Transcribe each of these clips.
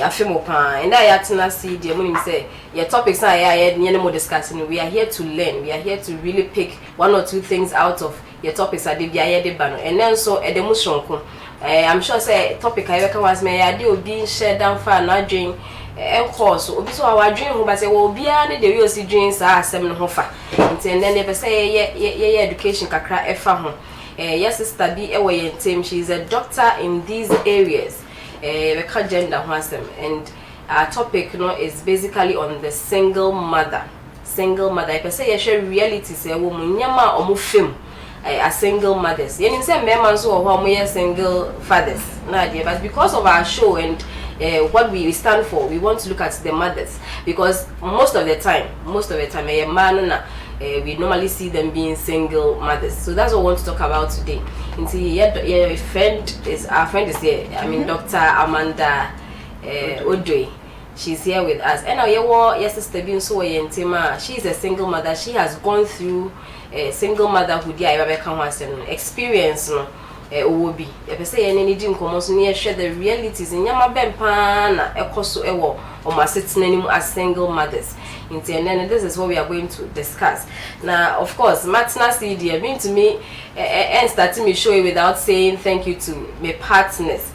I feel more pan, and I actually see the money say your topics are any more discussing. We are here to learn. We are here to really pick one or two things out of your topics. I did the and then so at the motion. I'm sure say topic I reckon was me. I did being shared down for not dream. Of course, so our dream home, but say well, be any the real see dreams are 7 hofa. And then they say yeah education kakra efa home. Yes, sister be away team. She's a doctor in these areas. We call gender and our topic is basically on the single mother. Single mother. I say you share reality say woman nyama omu film a single mothers. You say men so or single fathers. But because of our show and what we stand for, we want to look at the mothers because most of the time, a man we normally see them being single mothers. So that's what we want to talk about today. And see, our friend is here. I mean, Dr. Amanda Odwe. She's here with us. And now, yes, sister being so she's a single mother. She has gone through single motherhood. Experience. Obi. If I say any jim commons near share the realities in Yama Bempana, a coso ewo, or my sitting as single mothers. And then this is what we are going to discuss. Now, of course, Martina CD, I mean to me, and starting me show you without saying thank you to my partners.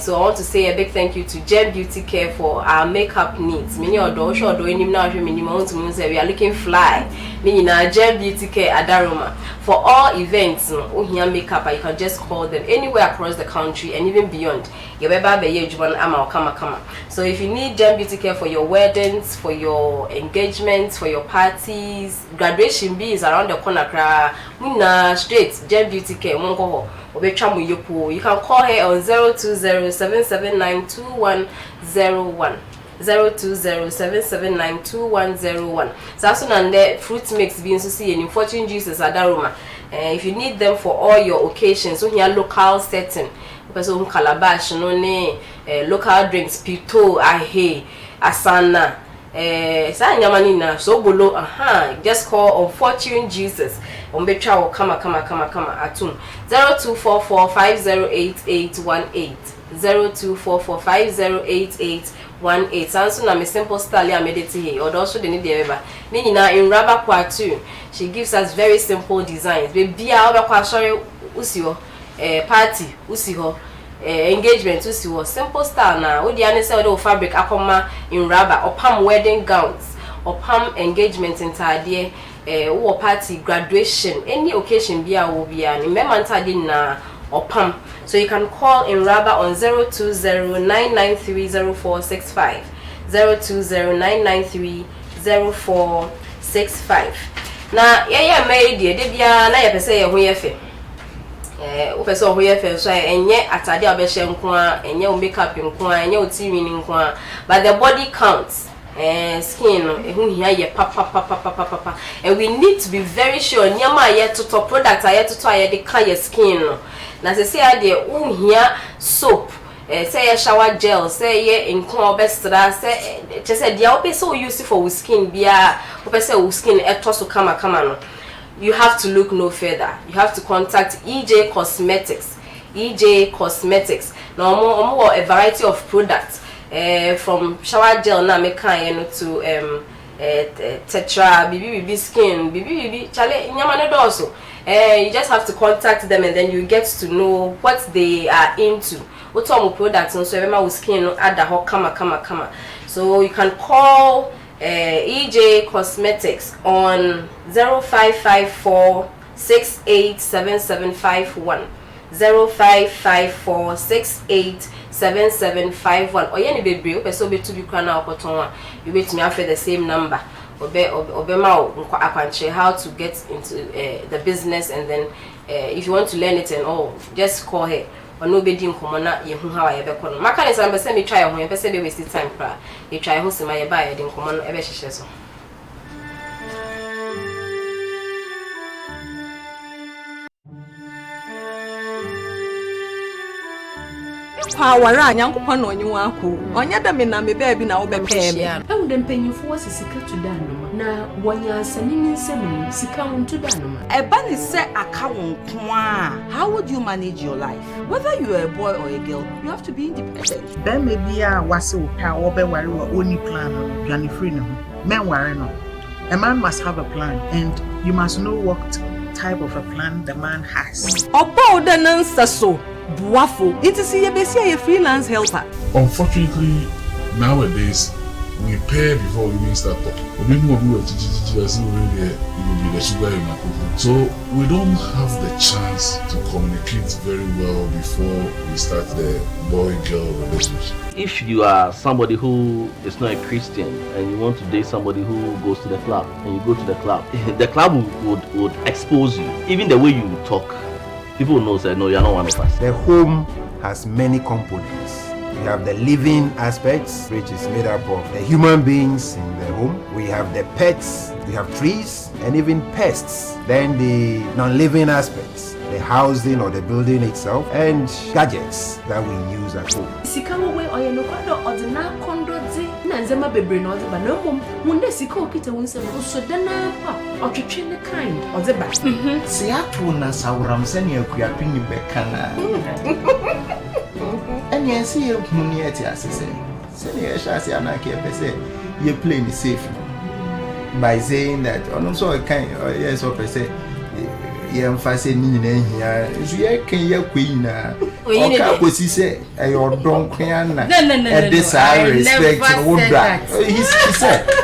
So I want to say a big thank you to Gem Beauty Care for our makeup needs. Many of those show doing him now. We are looking fly. Meaning our Gem Beauty Care Adaroma for all events. Here makeup, you can just call them anywhere across the country and even beyond. So if you need Gem Beauty Care for your weddings, for your engagements, for your parties, graduation bees around the corner, straight Gem Beauty Care. You can call her on 020-779-2101. 020-779-2101. Samson and the fruit mix being so see in fortune juices adaroma. If you need them for all your occasions, so here local setting. Person calabash, no ne local drinks, pito, ahe, asana. So below, just call on Fortune Jesus. Ombecha will come atum 0244508818 0244508818. Samson I'm a simple style I made it here. Or also the need the ever. Meaning now in rubber part 2, she gives us very simple designs. Baby, I sorry usio party usiho. Engagement to see what simple style now. What the answer fabric akoma in rubber or palm wedding gowns or palm engagement entire or party graduation any occasion be will be an na or palm. So you can call in rubber on 020-993-0465 020-993-0465. Now yeah made dear debia na ya say ye person who here so enye atade abehye nko a enye makeup nko a enye TV nko a but the body counts skin ehu hia ye papa and we need to be very sure nyama ye toto product aye toto aye de ka ye skin no na se say ade hia soap say ye shower gel say ye nko obestra say say dia opese o use for skin bia opese o skin etoso kama no. You have to look no further. You have to contact EJ Cosmetics. EJ Cosmetics. Now, a variety of products from shower gel na make to tetra, BB skin, BB chale nyamane also. You just have to contact them and then you get to know what they are into. What products and so every skin add the whole kama. So you can call EJ Cosmetics on 0554-687751 0554-687751 or any baby person be to be crana okotonwa you wait me after the same number how to get into the business and then if you want to learn it and all just call her or nobody in common ye hu how I be kono maka ne sambe se me try ho ye pese be waste time pra ye try ho se ma ye ba ye din common e be hihye so Wara Yankupon on you uncle. On yada me na me baby na obepem. And then penny for sika to danuma. Na one ya sending semen, sika to danuma. A bunny set a cow. How would you manage your life? Whether you are a boy or a girl, you have to be independent. Then maybe a was or be worry or only plan on free no. Men worry no. A man must have a plan, and you must know what type of a plan the man has. Opo the answer so. Buafo, it is a freelance helper. Unfortunately, nowadays we pay before we even start talking. So we don't have the chance to communicate very well before we start the boy-girl relationship. If you are somebody who is not a Christian and you want to date somebody who goes to the club, and you go to the club would expose you. Even the way you talk, people know that no, you're not one of us. The home has many components. We have the living aspects, which is made up of the human beings in the home. We have the pets, we have trees, and even pests. Then the non-living aspects, the housing or the building itself, and gadgets that we use at home. Sikawa we oyeno kwado odina kondo dzi na nzema bebre na odeba na mom munde sika okita wunsem osodana pa otwetwe ne kind odeba CHATROOM na sawram sene akuapini bekana. And yes, you community assessor. Senior Shasi Anaki say you play the safe by saying that on also a kind yes or per se you emphasize in here. You can your queen or was he say your don't queen at this I respect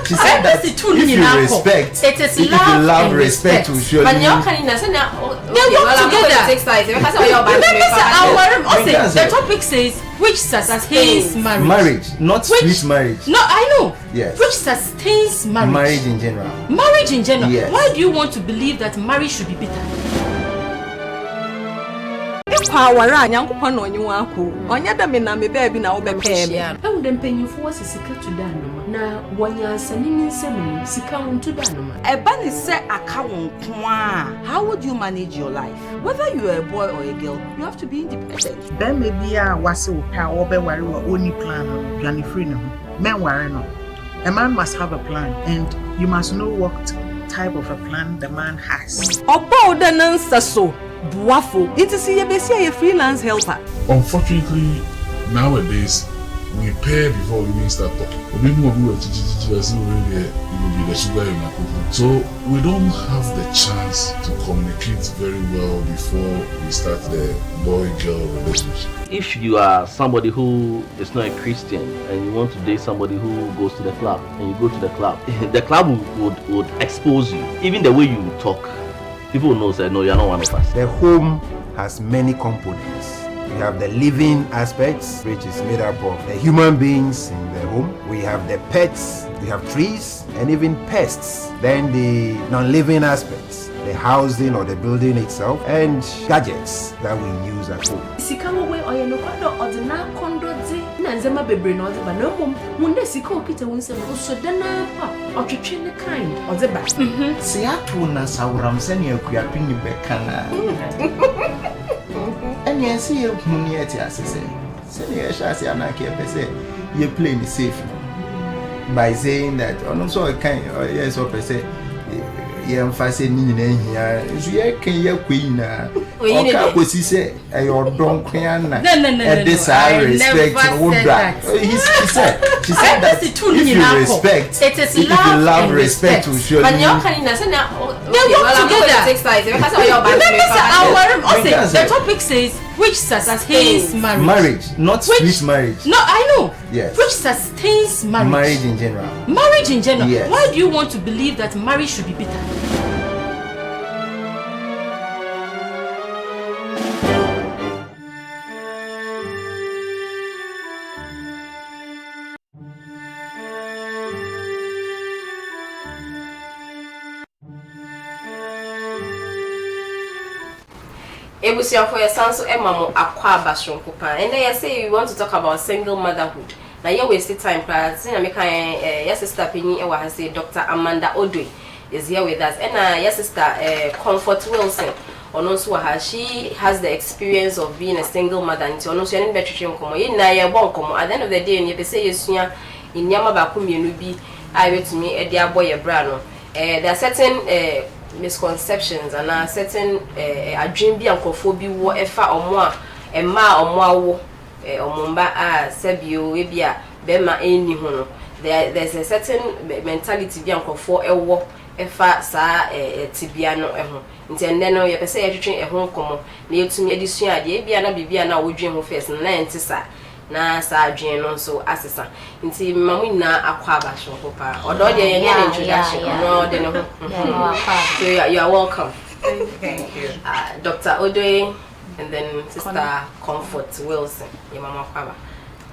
she said that if you respect it is if you love respect to show but you can the topic says which sustains marriage, not sweet marriage. No, I know. Yes. Which sustains marriage. Marriage in general. Marriage in general. Yes. Why do you want to believe that marriage should be bitter? Wara Yankupon on you uncle. On yada me na me baby na obepem. And then penny for sika to danuma. Na one ya sending semen, sika to danuma. A bunny set a cow. How would you manage your life? Whether you are a boy or a girl, you have to be independent. Then maybe a was or be worry or only plan on free no. Men worry no. A man must have a plan, and you must know what type of a plan the man has. Opo the answer so. Buafo, it is a freelance helper. Unfortunately, nowadays we pay before we even start talking. So we don't have the chance to communicate very well before we start the boy-girl relationship. If you are somebody who is not a Christian and you want to date somebody who goes to the club, and you go to the club would expose you. Even the way you talk, people know that no, you're not one of us. The home has many components. We have the living aspects, which is made up of the human beings in the home. We have the pets, we have trees, and even pests. Then the non-living aspects, the housing or the building itself, and gadgets that we use at home. Sikawa we oyeno kwado odina kondo dzi na nzema bebre na odeba na mom munde sika okita wunsem osodana pa otwetwe ne kind odeba CHATROOM na sawram sene akuapini bekana. And yes, you community assessor. Senior Shasi Anaki say you play the safe by saying that on also a kind yes or per se you emphasize in here. You can your queen or was he say your don't queen at this I respect she said that if you respect it is if you love respect to show but you can the topic says which sustains marriage, not sweet marriage. No, I know. Yes. Which sustains marriage. Marriage in general. Marriage in general. Yes. Why do you want to believe that marriage should be bitter? Ebusia for your son so Emma akwa bashon kupa. And then I say we want to talk about single motherhood. Now you waste time class. I make your sister Penny Ewa has say Dr. Amanda Odwe is here with us. And your sister Comfort Wilson ono so ha she has the experience of being a single mother nti ono so ye ne betwetwe nkomo ye na ye bo nkomo at the end of the day ye pese yesua inyama ba ko mienu bi a wetumi e de aboye bra no there are certain misconceptions and certain adwin bi ankofo bi wo efa omo a emma omo awo omumba a sebio e bia be ma eni ho no there's a certain mentality bi ankofo ewo efa sa tibia no eho nti enne no ye pese ye twetwe eho nkomo na yetumi edisua ade e bia na bibia na wodwen ho first na enti sa na sa adwen no so asesa nti mamu na akwa aba so pa odo de ye ne introduction no de no so you are welcome. Thank you. Dr. Odoy and then Sister Comfort Wilson your mama kwaba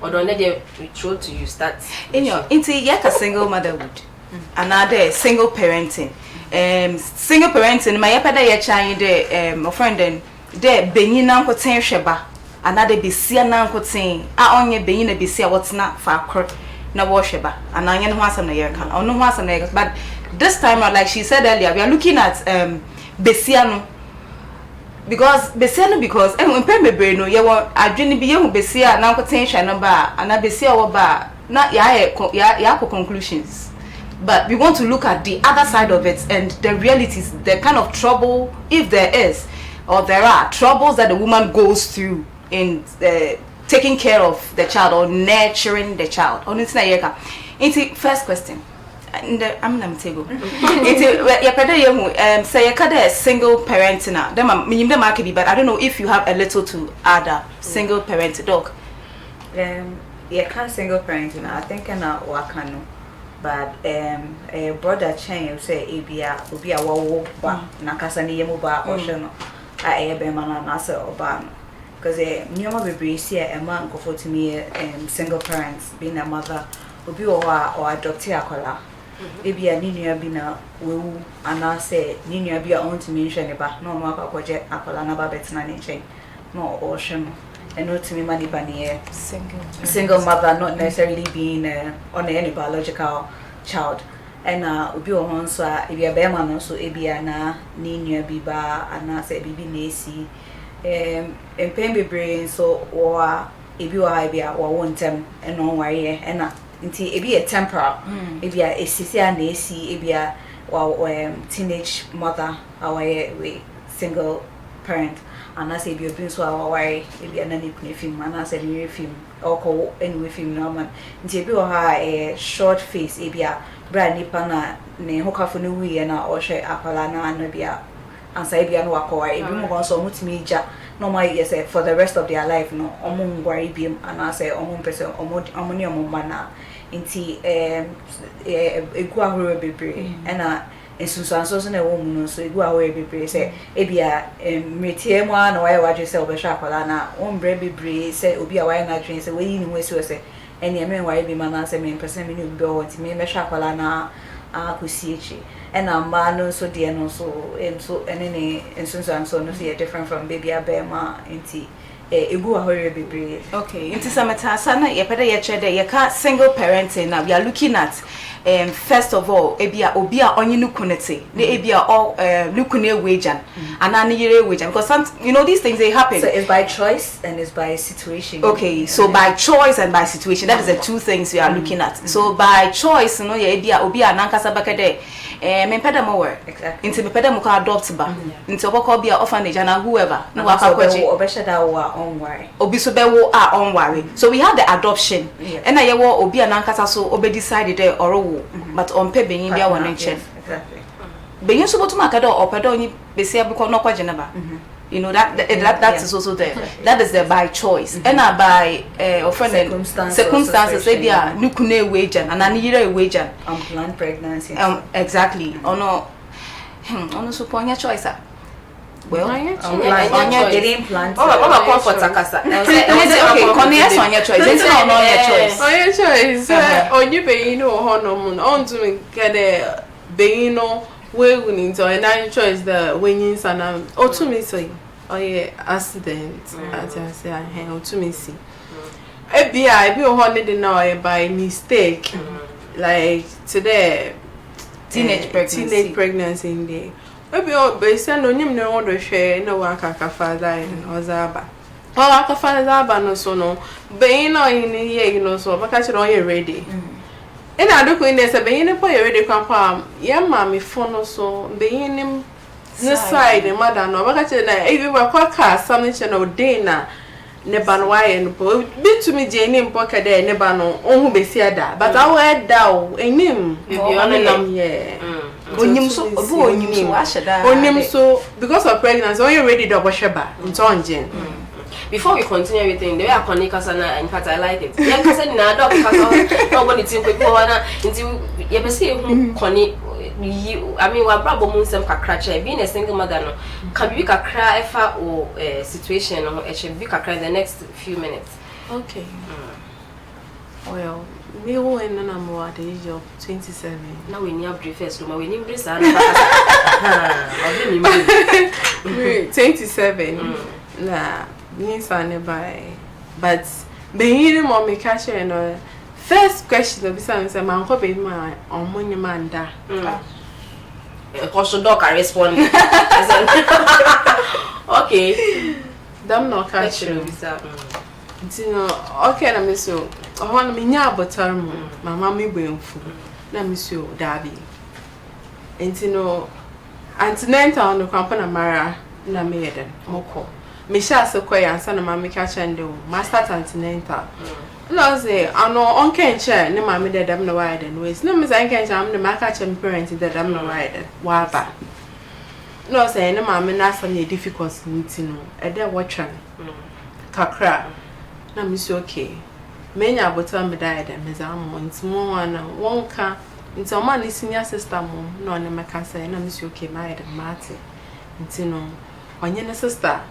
odo ne de we throw to you start in your into yaka single motherhood another single parenting single parenting my yapada ye chan de my friend then de benyina nkoten hweba another besia na nkoten a onye benyina besia wotna fa akor na wo hweba ananye no asam na ye kan ono ho asam na ye but this time like she said earlier we are looking at besia no because when bebre no ye wo adwene bi ye hu besia na nkoten hwe no ba ana besia wo ba na ya conclusions. But we want to look at the other side of it and the realities, the kind of trouble, if there is, or there are troubles that the woman goes through in taking care of the child or nurturing the child. First question. I'm not table. Say a single parent now. But I don't know if you have a little to add. Single parent dog. Can't single parent now. I think I know what can know. But a brother chain say ebia obi a wo ba na kasa ne yemu ba ohwe no a ebe mana na se oba no because nyoma bebre si e man nkofo me single parents being a mother obi o or adopt akola ebia ni nua bi na wewu ana se ni nua bi a on to me hwe ne ba no no akwaje akola na ba betina ne nchen no ohwe no and not to me money bunny single mother not necessarily being on any biological child and ubi on so if you be man so ebia na ni nua bi ba ana say bibi na esi pen bebre so or ebi wa ebia wo wontem and on wire and nti ebi a temporal ebia esisi na esi ebia teenage mother away we single parent and I say be been so away if you any film and I said new film or call any film no man nti be a short face e bia brand nipa na ne hokafo no wi na o hwe akwala na na bia ansa bia no akwa e bi mo so mutimi ja no my yes for the rest of their life no omo ngwari bi and I say omo person omo ni omo mana nti egu ahoro bebre na ensunsanso na wo mu no so egu ahoro bebre say ebia metie mu na why wadwe say obehwa akwala na ombre bebre say obi a why na dwen say we ni wesi say eni eme why bi mana say me person me ni obi o nti me behwa akwala na akusiechi na ma no so de no so enene ensunsanso no say different from baby abema nti egu ahoro bebre. Okay, into samata sana yepeda ye chede ye ka single parenting now we are looking at first of all ebia obi a onye nukunete na ebia all nukune wajan and an yere wajan because some you know these things they happen. So it's by choice and it's by situation. Okay, so by choice and by situation that is the two things we are looking at. So by choice no ye ebia obi a nankasa bakede mempeda mo work exactly into mempeda mo ka adopt ba into oboko bia orphanage and whoever no waka kwaje obeshada wa on worry obi so be wo on worry. So we have the adoption and I wo obi a nankasa so obe decide there or but on pe beyin bia won nchen exactly beyin so botuma kada opedo onyi besia bi ko no kwaje na ba you know that is also there that is the by choice and by circumstances say bia nukune wajan and an yire wajan unplanned pregnancy exactly ono so ponya choice well on getting planned comfort akasa okay connect on your choice it's not on your choice on your choice on you being no honor on to me get being no we will need to and choice the when sana o to me say oh yeah accident as I say I o to me see e be o honor now by mistake like today teenage pregnancy in there Maybe oh, but send on him no one share no one can father or Zaba. Oh, I can find Zaba no so no. Being no in a year, you know, so because you're all ready. And I do in this, being a boy already come, yeah, mammy, phone so being him the side, and mother, no, because if you were quite cast, something no dinner. Neban why be to me Jane in pocket there, Nebano, on be said that, but I wear down a name, if you only yeah. On him so, on him so, because of pregnancy, are you ready to wash about in Tonjin? Before we continue everything, the way I connect Kasana, in fact, I like it. Yeah, because in a dog, because nobody think with Moana until you see who connect. I mean, we're probably some cracker. Being a single mother, can be a cry or situation or be cry in the next few minutes. Okay. Well, we will end on more at the age of 27. Now we need brief first. We need brief. 27. Nah, means I by. But being mommy catcher and first question of the son, my uncle baby man on money man da. Because dog can respond. Okay. Them no catcher. You know, okay, na me so. I want me nya botarum. My mommy bring food. Na me so Dabi. And you know, antenatal no company Mara na me eden. Moko. Me sha so kwaya ansa na mama catcher ndo. Master antenatal. No say I know on can chair ne mama de dem no wide and ways. No me say can chair am the market chair parent de dem no wide. Wa ba. No say ne mama na some difficulty no. E dey watchan. Kakra. Na me say okay. Menya abotan me died and me za mo ntimo wana wonka nti o ma ni senior sister mo no ne meka say na me say okay my head mate. Nti no onye ne sister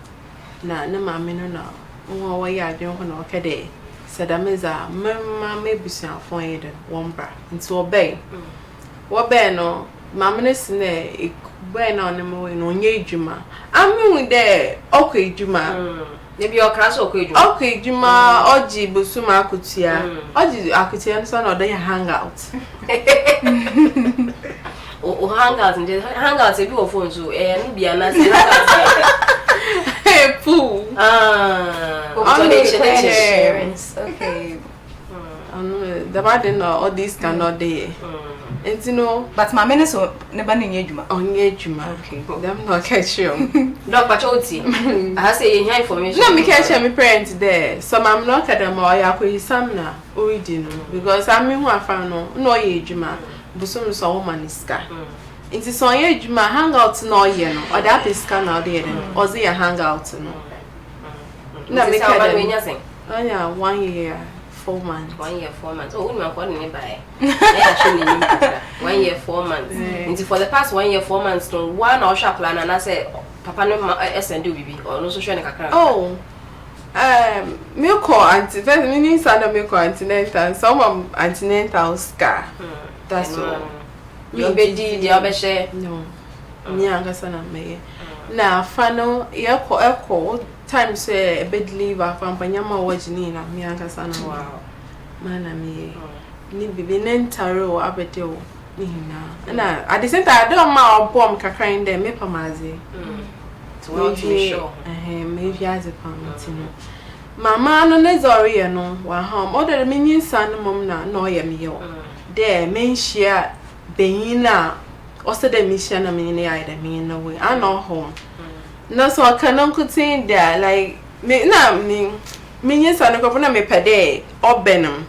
na ne mama no na wo wa ya adwen ko na o kede. Sadameza mama mebusia fon yede wombra nti obey no mama ne sine ekube na onemo we no onye edwuma ami de okọ edwuma ne bi okra so okọ edwuma oji busuma akutia oji akutia no so na odan hangout o hangout nje hangout e bi wo phone so no bia na se hangout Poo. Okay. The bad all these cannot be. And you know, but my men so never knew you. Okay. Them not catch you. Dog Pachoti. I say in information. No, me catch me parents there. So I'm not at them or I could some now. Because I mean, what I found no age, ma. Busum so woman is car. It is on edge, my hangout no yen, or that is can out there, or they hangout no. No, make it. Oh, yeah, 1 year, 4 months. 1 year, 4 months. Oh, we are calling it by 1 year, 4 months. Into for the past 1 year, 4 months, to one or shop plan, and I said, Papa, no, SND BB, or no social. Oh, milk or anti, first meaning son of milk or antenatal, some of antenatal scar. That's all. You be the other share. No, Nyanga sana me. Na fano echo time say a bed leave a pampanyama wajinina Nyanga sana. Wow, mana me ni bibi nentaro abeto nina. Na at the center I don't ma bomb kakra in there me pamazi. To sure. Maybe as a pamatino. Mama no nezori no wa home. Other the minion son mom na no ye me yo. There men share Beina also the mission I mean I mean no way I know home. No so I can continue there like me na me yes I no na me pede or benum.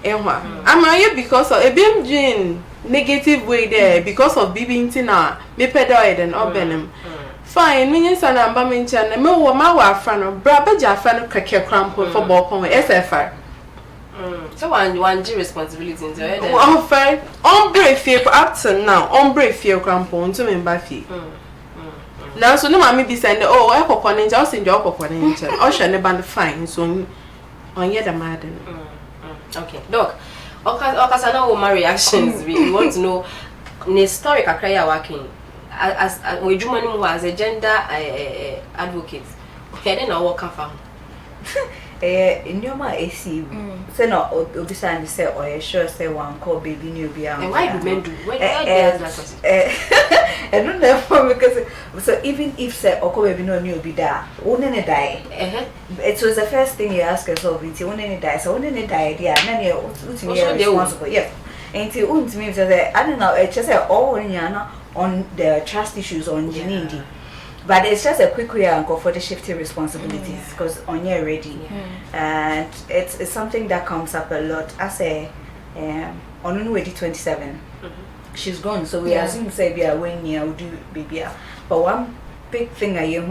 Am I because of a beam gene negative way there because of bibintina me pede and or benum. Fine, me yes and I'm mention me wo ma wa fa no bra ba ja fa no keke crampo for bokon SFR. So one G responsibility into it. Oh, fine. Ombre fear up to now. Ombre fear crampon to me Buffy. Now so no mammy be saying oh I coconage I'll send your coconage. Or shall ne band fine so on yet a madden. Okay, Doc. Okasana my reactions. We want to know the historic Akraya working as we do as a gender advocate. Okay, then I walk up. Nyoma AC. Say no, obisa and say, or sure say one call baby new be. And why do men do? Why do that question? I don't know because so even if say or call baby no new be there, won't die. It was the first thing you ask yourself. Until won't die, so won't die. Yeah, many responsible. Yes. Until won't me say I don't know. It's just all on the trust issues on Janindi. But it's just a quick way for the shifting responsibilities because on you're ready, and it's something that comes up a lot. I say, on already 27, she's grown, so we assume say we are when you do baby. But one big thing I hear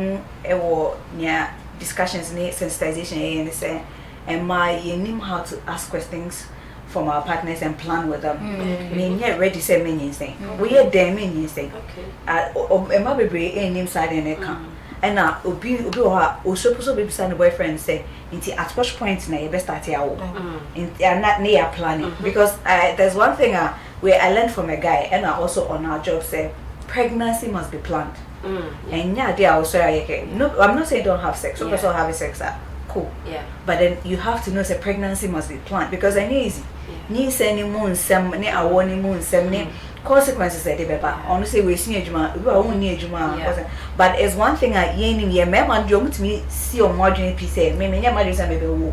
near discussions, sensitization, and say, and you know how to ask questions from our partners and plan with them. Me get ready say many things. We are there many things. Okay. My baby ain't inside in a camp. And now obi o supposed to be beside boyfriend say at which point na you best start here. And not near planning because there's one thing where I learned from a guy and also on our job say pregnancy must be planned. And they are also no, I'm not saying don't have sex. Some people have sex. Cool. Yeah. But then you have to know that pregnancy must be planned because I easy. Ni say ni moon sem ni awo ni moon sem ni consequences that they beba. Honestly, we see ejuma, we are only ejuma. But it's one thing I yenim ye me man jom to me see on margin piece. Me me margin say me be wo.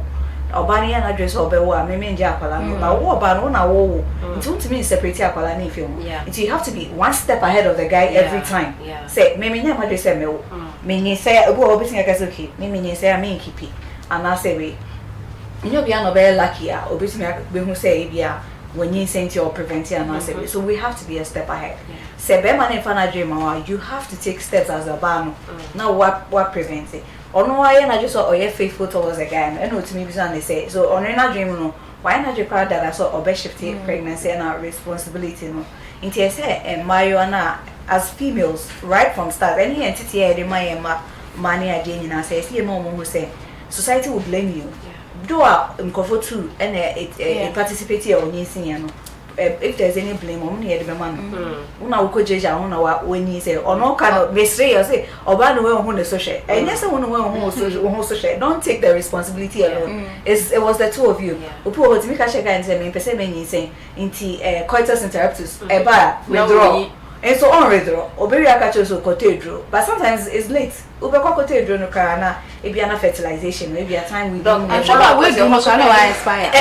Obani an address obewo me me nja akwala no. But wo ba no na wo. It to me separate akwala ni film. You have to be one step ahead of the guy every time. Say me me margin say me wo. Me ni say obo obitin akase okay. Me say me keep it. And I say we you know we are not very lucky obviously we say when you send your preventing and I say so we have to be a step ahead. Say be man in fana dream you have to take steps as a ban. Now what prevents it? Or no why I just saw faithful towards a guy and know to me they say so on a dream no why not require that I saw or shifting pregnancy and our responsibility no into say and marijuana as females right from start any entity I my money again and say see a mom who say society will blame you. Do comfort too and it participate on you if there's any blame on me, the man. Una uko jeja una when you say or no kind of mistake or say or by the way on the social. And yes, I want to social. Don't take the responsibility alone. It was the two of you. Upo what me catch and say me person me saying into coitus interruptus. Withdraw. And so on withdraw. Obey your catches or cottage, but sometimes it's late. Ube cottage no carana, it be an fertilization, maybe a time we don't. I'm sure I will do most of inspire.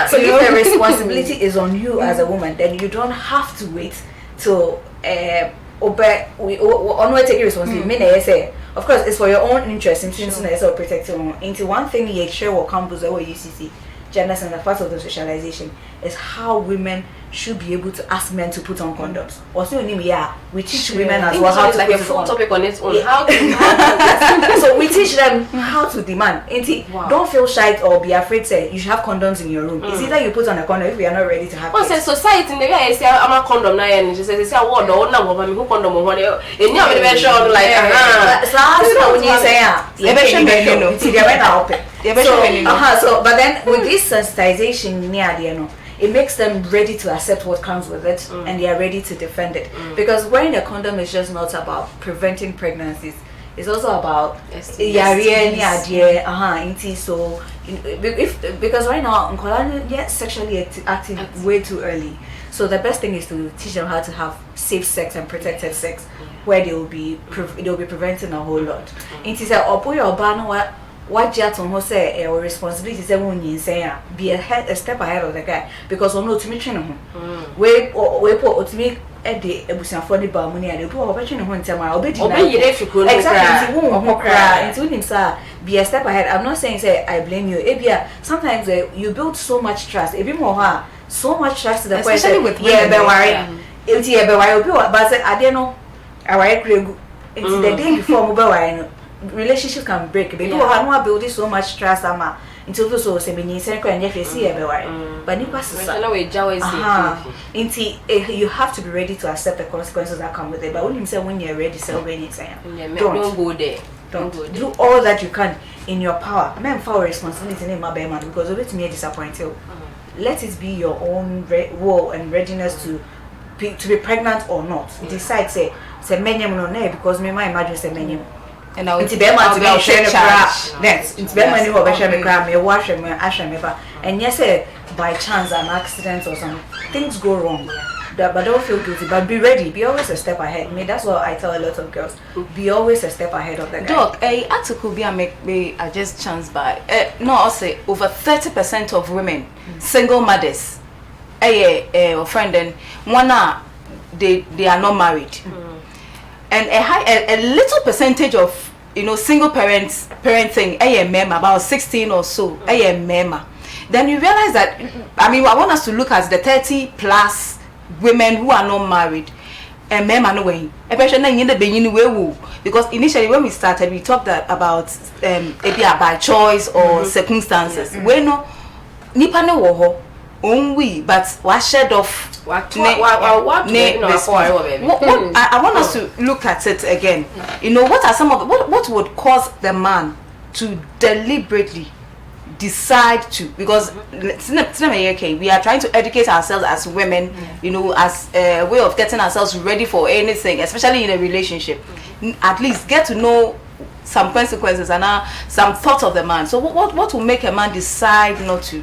So if the responsibility is on you as a woman, then you don't have to wait till obey. We only take responsibility. Say, of course, it's for your own interest. In terms of protecting. Into one thing, you share what campus or UCC. Gender and the part of the socialization is how women should be able to ask men to put on condoms. Also, we teach women as well how to like put a full topic on its own. So we teach them how to demand. Don't feel shy or be afraid. Say you should have condoms in your room. It's either you put on a condom if we are not ready to have. Well, say society in the way I say I'm a condom now, and she says say what no na woman who condom one. And you have to sure like So how when you say so but then with this sensitization near the it makes them ready to accept what comes with it and they are ready to defend it because wearing a condom is just not about preventing pregnancies. It's also about so because right now get sexually active way too early. So the best thing is to teach them how to have safe sex and protected sex where they will be preventing a whole lot. It is what you to say a responsibility is be a step ahead of the guy because we know to me train we put to me at the ebusian for the bar money and the poor opportunity when tomorrow exactly be a step ahead. I'm not saying say I blame you. Sometimes you build so much trust so much trust to the point especially with women but I don't know it's the day before mobile relationship can break. People have built so much trust until so say me say and but you have to be ready to accept the consequences that come with it. But when you say when you're ready, say when you say don't go there. Don't do all that you can in your power. Men for responsibility in my man because of it me disappoint you. Let it be your own will and readiness to be pregnant or not. Decide say menyem no because me my imagine say menyem. and I will into them to be share the charge. next into them when you have share me crab me wash me asha me ba and yes by chance an accident or some things go wrong. But don't feel guilty. But be ready. Be always a step ahead. That's what I tell a lot of girls. Be always a step ahead of the guy. Doc, article be I just chance by. No, I'll say over 30% of women, single mothers, friend, and one they are not married, and a little percentage of single parenting, mem about 16 or so, mem. Then you realize that I want us to look at the 30 plus women who are not married and men are not way. Because initially when we started we talked about by choice or circumstances. We no nipa no wo ho only but what shed off I want us to look at it again. What are some of what would cause the man to deliberately decide to, because we are trying to educate ourselves as women, as a way of getting ourselves ready for anything, especially in a relationship. At least get to know some consequences and some thoughts of the man. So what will make a man decide not to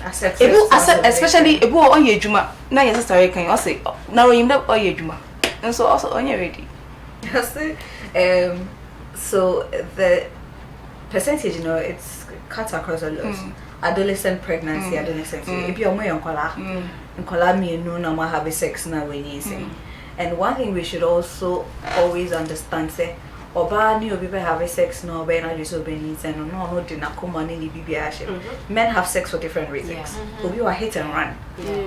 accept, especially if on your juma now your sister can you say now you know on your juma and so also on your ready. So the percentage, it's cut across a lot. Adolescent pregnancy, adolescent. If you're more in me no more have sex now when you say. And one thing we should also always understand, say, Oba ni obi have sex no be na just obi ni say no de na come ni bibi ashe. Men have sex for different reasons. Obi wa hit and run.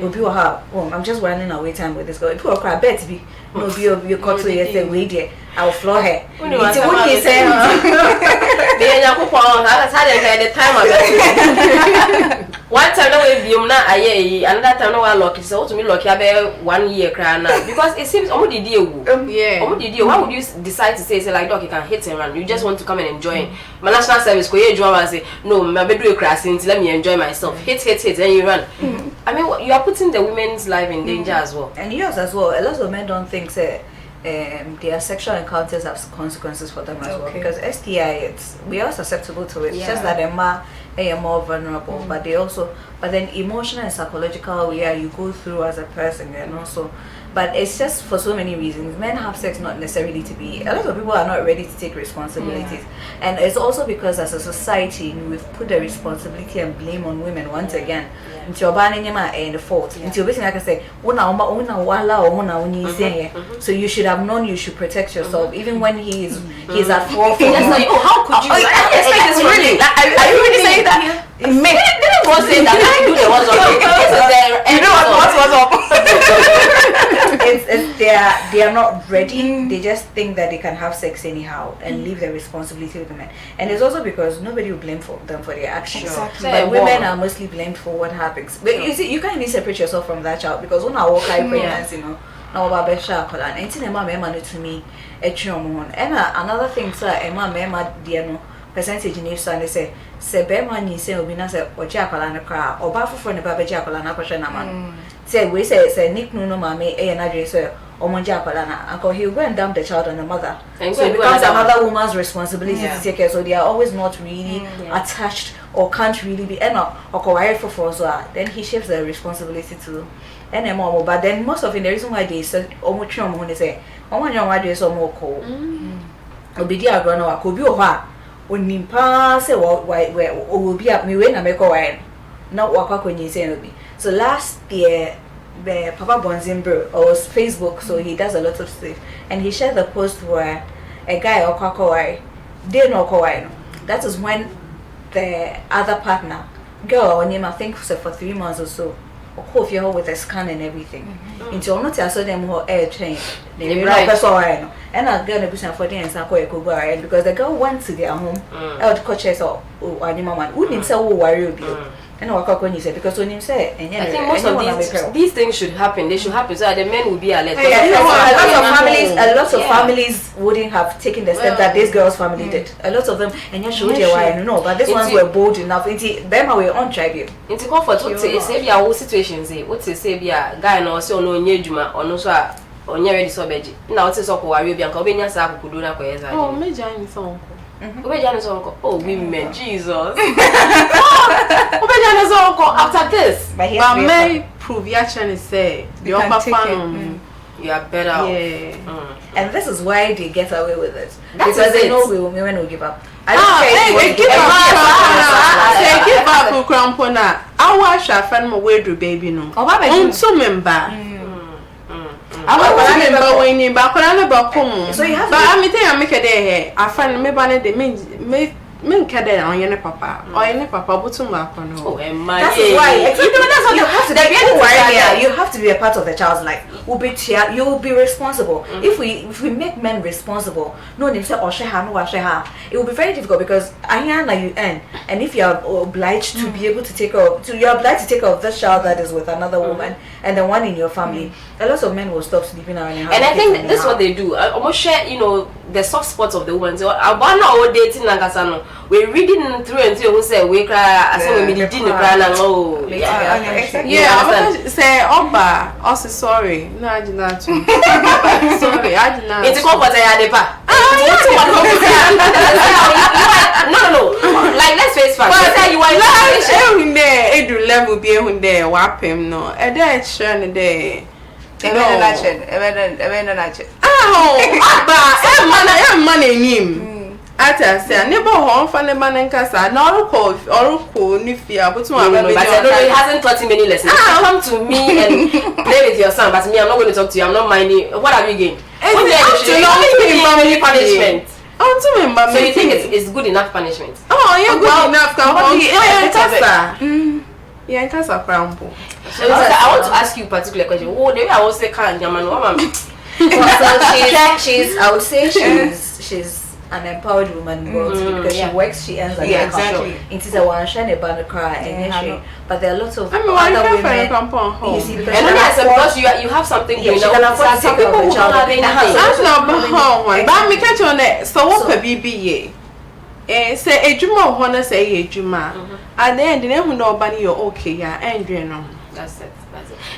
Obi wa have I'm just running away time with this girl. People cry bet be no be cut to you say we there I'll floor her. It's what you say. The yakupon that's how they the time of one time no we be na aye another time no one lucky so to me lucky about 1 year cry now because it seems omo did you why would you decide to say like dog you can hit and run, you just want to come and enjoy my national service ko ye drama say no my bedroom crash until let me enjoy myself hit and you run. I mean you are putting the women's life in danger as well, and yours as well. A lot of men don't think say their sexual encounters have consequences for them as well, because STI we are susceptible to it. It's just that they are more vulnerable, but then emotional and psychological you go through as a person, and also but it's just for so many reasons. Men have sex not necessarily to be, a lot of people are not ready to take responsibilities, and it's also because as a society we've put the responsibility and blame on women once again. Into the fault. Into like I say, so you should have known you should protect yourself, even when he's at fault. How could you? Really? Are you really saying that? Didn't God say that I do the ones up? They are not ready. They just think that they can have sex anyhow and leave the responsibility with the men. And it's also because nobody will blame them for their actions. Exactly. But women are mostly blamed for what happens. But you see, you can't even separate yourself from that child, because when I walk out pregnancy, now about Besha Kolan, and Tina Mamma to me a chum. And another thing, sir, Emma Mamma Diano percentage in each they say Sebema ni say Obina say or Jacolana cra or Bafu for the Baba Jacolana Pashanaman. Say we say Nick Nuno Mame and address or Monjacolana, Uncle he'll go and dump the child on the mother. And so it becomes another woman's responsibility to take care. So they are always not really attached or can't really be or quiet for Frozoa. Then he shifts the responsibility to NMO. But then most of it, the reason why they say Omutrum when they say, I want your wife is so more cold. Obidia Grano, could be a when Nimpa say, why will be up me when I make a wine. Not walk when you say me. So last year, Papa Bonzimbro or Facebook, so he does a lot of stuff, and he shared the post where a guy or Kakawai did not Kawai. That is when the other partner, girl on him, I think for 3 months or so, or cough your with a scan and everything. Until not I saw them who air train. They right. And I'm gonna be for the answer because the girl went to their home, out coaches or animal wouldn't say worry. And when you say because when you say, and I think most of these things should happen. They should happen so that the men will be alert. A lot of families wouldn't have taken the step that this girl's family did. A lot of them, and you should know, but these ones were bold enough. Them are on tribute. Into comfort, what say be our situations? What say be a guy no so no nyejuma or no so onye ready so beji na ote so ko wari obi anka obenya sa akukudu na ko yeza oh meja ni so nko obeja ni so nko oh women Jesus obeja ni so nko after this but may prove ya chane say the upper fan you are better off. And this is why they get away with it. Because they know women will give up. Give up crampona. I wash a fan my way to baby no. So member. I remember when you back on so you have but I mean I make a day I find me banner they mean kade on your papa or any papa but to mark on oh and my that's why that's what you have to be you have to be a part of the child's life. You will be responsible. If we make men responsible, no need to it will be very difficult because you earn, and if you are obliged to be able to take care of, you're obliged to take care of this child that is with another woman and the one in your family. A lot of men will stop sleeping around your house. And I think this is what they do. Almost share, the soft spots of the woman. So I want our dating Nagasano. We're reading through and through who say we cry as we didn't cry and oh yeah. I say Oba also sorry. No, I did not. Sorry, I did not. It's a comfort I had no. Like let's face facts. But you are there. Edu level be there. Wap him no. And then share there. Money him. Ata say never home for the man and casa. No call or nifia, but he hasn't taught him any lessons. Come to me and play with your son, but me, I'm not going to talk to you. I'm not minding. What have you gained? Punishment. So you think it's good enough punishment? Oh, you're good enough. Yeah, casa crampo. So I want to ask you a particular question. Oh, maybe I will say can Yaman woman. I would say she's an empowered woman because she works, she earns, exactly. It is a one shiny banner cry and but there are lots of other women. You see, because you have something you know. Some people who don't have anything. That's not but me catch on it. So what could be say a juma wanna say a juma and then the name no bunny you're okay and that's it.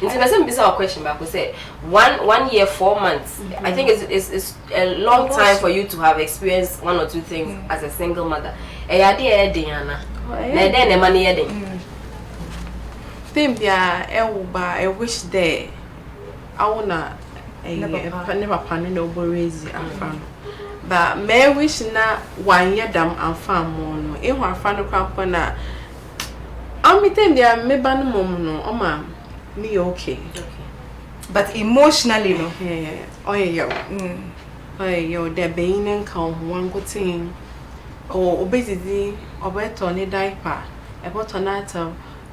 In the bizarre question back we say 1 year 4 months. I think it's a long time for you to have experienced one or two things as a single mother. Diana. Then the money I wish there I wanna never pan no raise and but may wish na 1 year dam and farm mono in one fan crampona. I'm meeting there me ban mom no ma'am me okay. But emotionally no there being and come one good thing or obesity or better on a diaper about an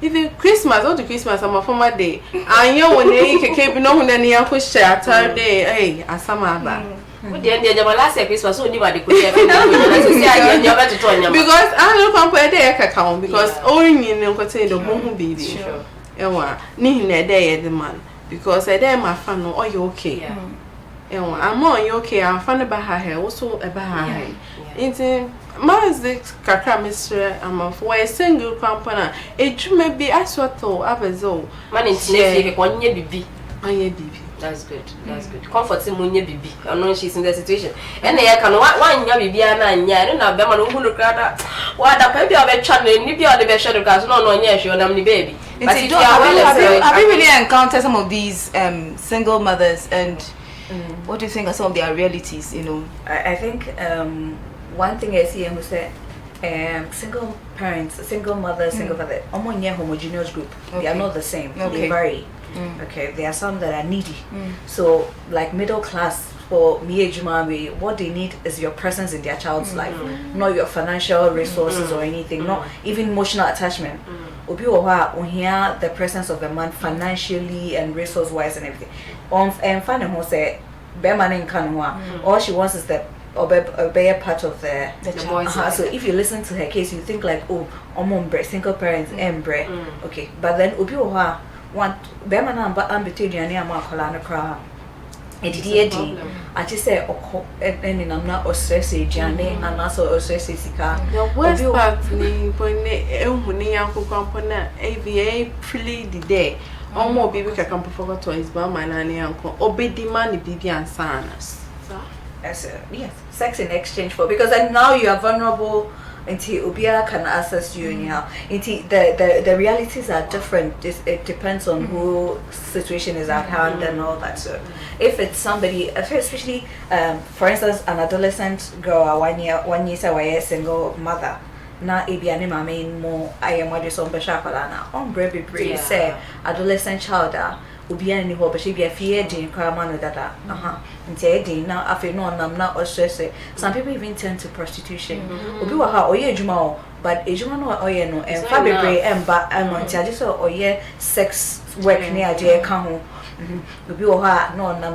even Christmas or the Christmas I'm a former day and you when they came no then you push Saturday hey as some other the end of last Christmas so anybody could because I don't compare the account because only in the home baby ewa ni na dey the man because I dey my fan no you okay ewa I'm on you okay I'm fan ba ha he also e ba ha into music kakra mesre am for a single company ejuma bi aswato abezo man intine fi konye bibi anye bibi. That's good. Comfort munye bibi. I know she's in the situation. And they can one nya bibi na nya no na be ma no hunu krada. Wa da pa bi o be twa no ni bi o de be share because no nya hwe onam ni baby. But if you have you really encountered some of these single mothers and what do you think are some of their realities, I think one thing I see who say single parents, single mothers, single father, homogeneous group. They are not the same. They vary. Okay, there are some that are needy. So, like middle class, for me, what they need is your presence in their child's life, not your financial resources or anything, not even emotional attachment. Obi on here the presence of a man financially and resource wise and everything. And Fanny who say, Beman in all she wants is that be a part of the child. So if you listen to her case, you think like, oh, single parents, okay, but then Obi want Beman and between you and cry. Edidi I just say oko and I'm not stress jane and also stress sika. The worst part ni pone ehuni akoko pona AVA pretty the day. Omo baby ka kan forget to his ba manani anko obedi man bibi ansanas. Yes, sex in exchange for because and now you are vulnerable until Ubia can access you anyhow. The realities are different. It depends on who situation is at hand and all that. So if it's somebody, especially for instance an adolescent girl 1 year away single mother. Na ebiane mama mo ayemode so mbeshakola na ombre bebre say adolescent child obiane ni ho be she be fear din kwama no dada nti din na afi no nam na ostress. Some people even turn to prostitution obi wa ha oye ejuma o but ejuma no oye no emfa bebre emba nti age so oye sex work ni age ka ho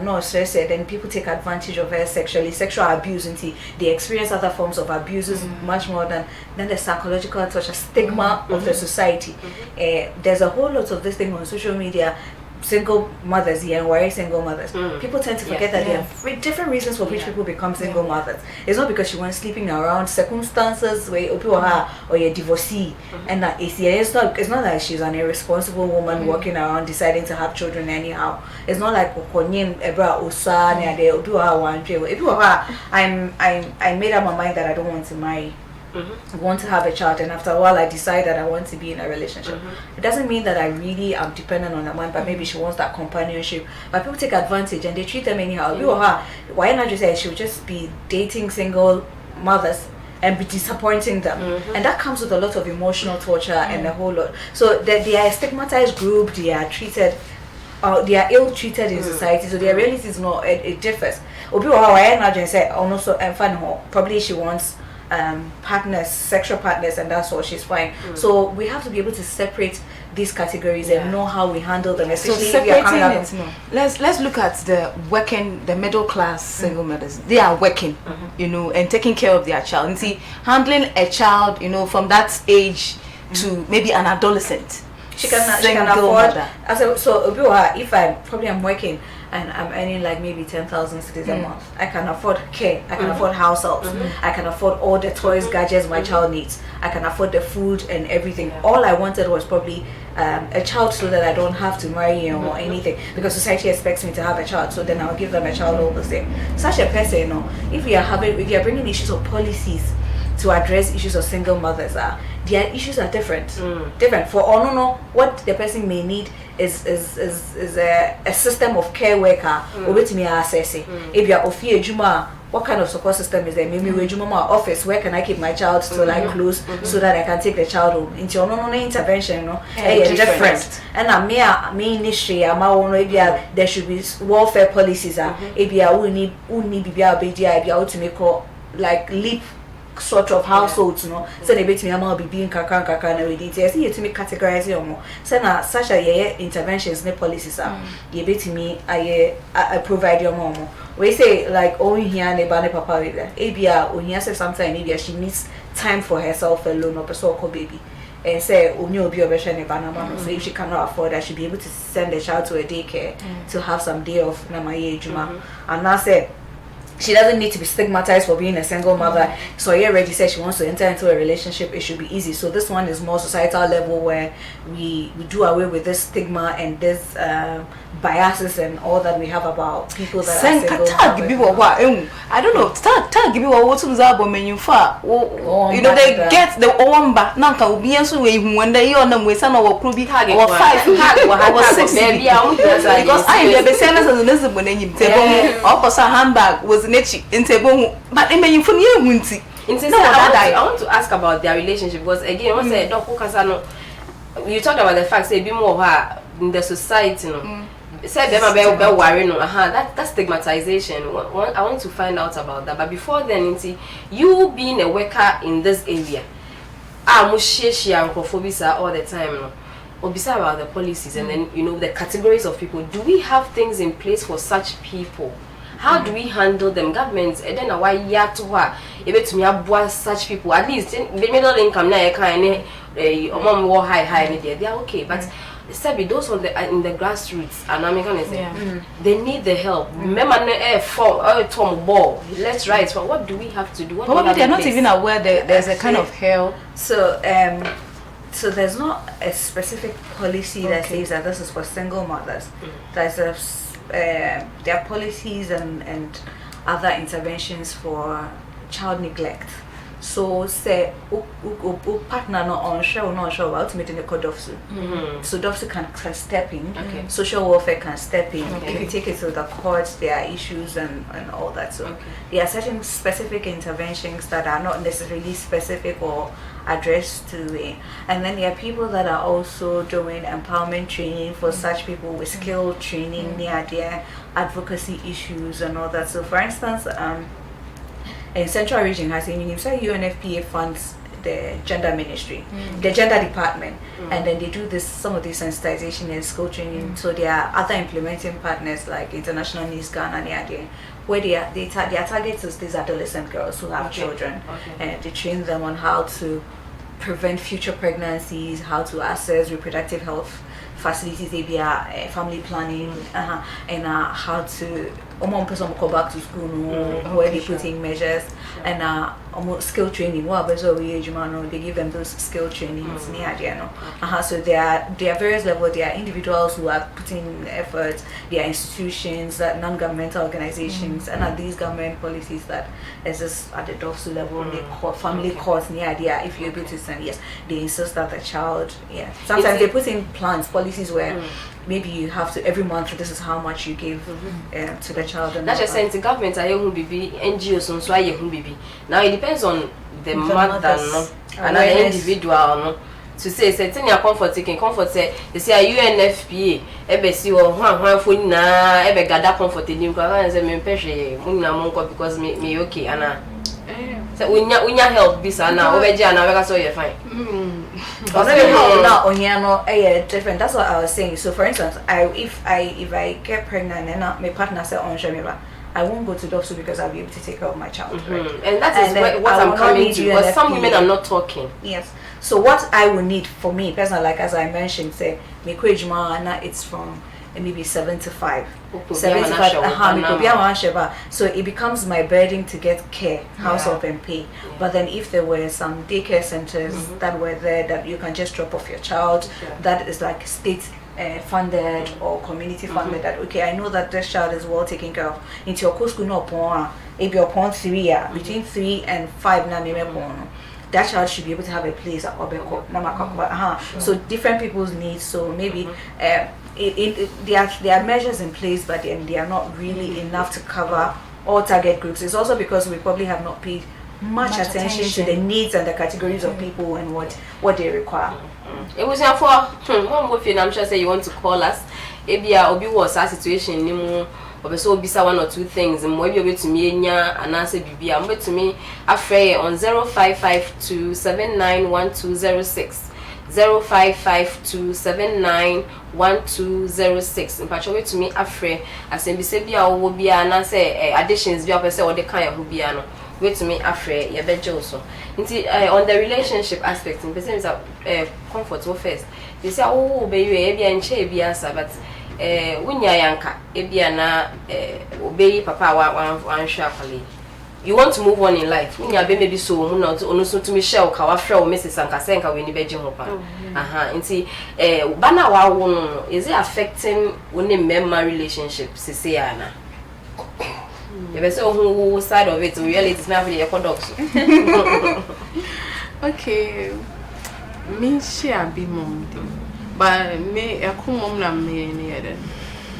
no stress. Then people take advantage of her sexually, sexual abuse, and they experience other forms of abuses much more than the psychological touch, a stigma of the society. There's a whole lot of this thing on social media. Single mothers here, why single mothers? People tend to forget that there are different reasons for which people become single mothers. It's not because she went sleeping around, circumstances where or you're divorcee, and that it's not like she's an irresponsible woman walking around deciding to have children anyhow. It's not like I made up my mind that I don't want to marry. I want to have a child, and after a while I decide that I want to be in a relationship. It doesn't mean that I really am dependent on that man, but maybe she wants that companionship. But people take advantage and they treat them anyhow. Why not just say she'll just be dating single mothers and be disappointing them? And that comes with a lot of emotional torture and a whole lot. So they are a stigmatized group. They are treated they are ill treated in society, so their reality is not, it differs. Probably she wants partners, sexual partners, and that's all, she's fine. So we have to be able to separate these categories and know how we handle them. Especially so separating if we are let's look at the middle class single mothers. They are working, and taking care of their child. And see, handling a child, from that age to maybe an adolescent. She can afford. So if I'm working and I'm earning like maybe 10,000 cedis a month, I can afford care, I can afford house help, I can afford all the toys, gadgets my child needs, I can afford the food and everything. All I wanted was probably a child, so that I don't have to marry or anything, because society expects me to have a child, so then I'll give them a child all the same. Such a person, if you are bringing issues of policies to address issues of single mothers, their issues are different. For what the person may need is a system of care worker with me assessing. If you are Ofie Juma, what kind of support system is there? Maybe with Juma office, where can I keep my child to like close so that I can take the child home? Into no intervention, different. And me industry, there should be welfare policies. We need to make like leap sort of households, so they bet me I'm be being kaka na with it. I see you to me categorize more. So now such a interventions, ne policies you bet me I provide your mom. We say like here ne bane papa with her. Here say sometimes maybe she needs time for herself alone or person baby. And say so if she cannot afford that, she'll be able to send the child to a daycare to have some day off na my juma. And now say she doesn't need to be stigmatized for being a single mother. So he already said she wants to enter into a relationship, it should be easy. So this one is more societal level, where we do away with this stigma and this biases and all that we have about people that are single mothers. I don't know. Tag give me what was about menu far. They get the omba. Nanka will be answering when they on them with some of our crew or 5 or 6 because I am the same as the when you table handbag was nechi in table, but I mean, for you, Winty. I want to ask about their relationship, because again, once I don't you talked about the fact say be more in the society, say them worrying, that's stigmatization. I want to find out about that. But before then, you being a worker in this area, all the time, obisa about the policies and then the categories of people. Do we have things in place for such people? How do we handle them? Governments, and then why to her? If to me such people, at least the middle income now, mom war high, they are okay. But Sabi those on the in the grassroots, and I'm gonna say they need the help. Remember, Tom ball. Let's write. What do we have to do? Probably they're not even aware that there's a kind of help. So so there's not a specific policy that says that this is for single mothers. There's there are policies and other interventions for child neglect. So say partner not on show not sure ultimately in the code of so DOFSU can step in. Social welfare can step in. If you take it to the courts, there are issues and all that. So there are certain specific interventions that are not necessarily specific or addressed to it. And then there are people that are also doing empowerment training for such people with skill training near their advocacy issues and all that. So for instance, in Central Region has in UNFPA funds the gender ministry, the gender department, and then they do some of this sensitization and skill training. So there are other implementing partners like International News Ghana, where their target is these adolescent girls who have children, and they train them on how to prevent future pregnancies, how to access reproductive health facilities, family planning, and how to go back to school, where they put in measures, and skill training. They give them those skill trainings. So there are various levels. There are individuals who are putting effort. There are institutions, non-governmental organizations, and these government policies that exist at the DOFSU level, the family courts. If you're able to send, yes, they insist that the child. Sometimes they put in plans, policies where maybe you have to every month. This is how much you give to the child. And that's just saying the government are NGOs so I now it depends on the mother and the individual to say certain your comfort say they say UNFPA ebe si o hwan fo na ebe gada comfort ni kwa say me pehwe munna monko because me okay ana say unya help bisa na obeje ana we ka so you fine different. That's what I was saying. So for instance, if I get pregnant and my partner said on Shamiba, I won't go to DOFSU because I'll be able to take care of my child. Right? And that is what I'm coming to. Because some women are not talking. Yes. So what I will need for me personally, like as I mentioned, say it's from maybe 7 to 5. 7 to 5. So it becomes my burden to get care, house help and pay. But then if there were some daycare centers that were there that you can just drop off your child, that is like state funded or community funded, that okay, I know that this child is well taken care of. Into your school no upon if you're upon 3 between 3 and 5 that child should be able to have a place at Obeko. So different people's needs. So maybe there are measures in place, but they are not really enough to cover all target groups. It's also because we probably have not paid much attention to the needs and the categories of people and what they require. It was for I'm sure say you want to call us. Obi was a situation nimu obeso bisa one or two things and we be able to me nya and answer bibi am to me afre on 0552791206 0552791206 mpacho we to me afre asem bi se bia wo bia na say additions bia person or the kind of bia no wait to me afre ye beje also nti on the relationship aspect in person is comfort first they say oh be you e bia nche bia sa but wunya yanka ebia na obeyi papa wan hwa kwale you want to move on in life wunya be maybe so mu na ono so to me share ka wa frɛ o Mrs. Ankasenka we ni beje ho pa nti bana wa wo no is it affecting one member relationship sisi ana you be say who side of it really it's not really ecodox okay me share be mom but me a mom na me any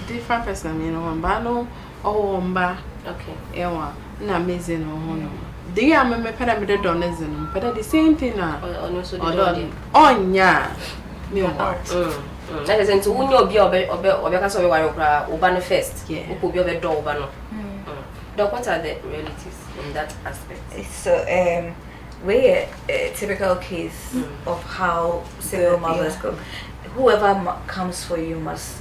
different person me no ba no mba okay ewa na meze no no dey am me peda me de donation peda the same thing na onya me what that is into unyo obi ka so we ware okra oba no first obi obi do oba no what are the realities in that aspect? So we're a typical case of how single mothers go. whoever comes for you must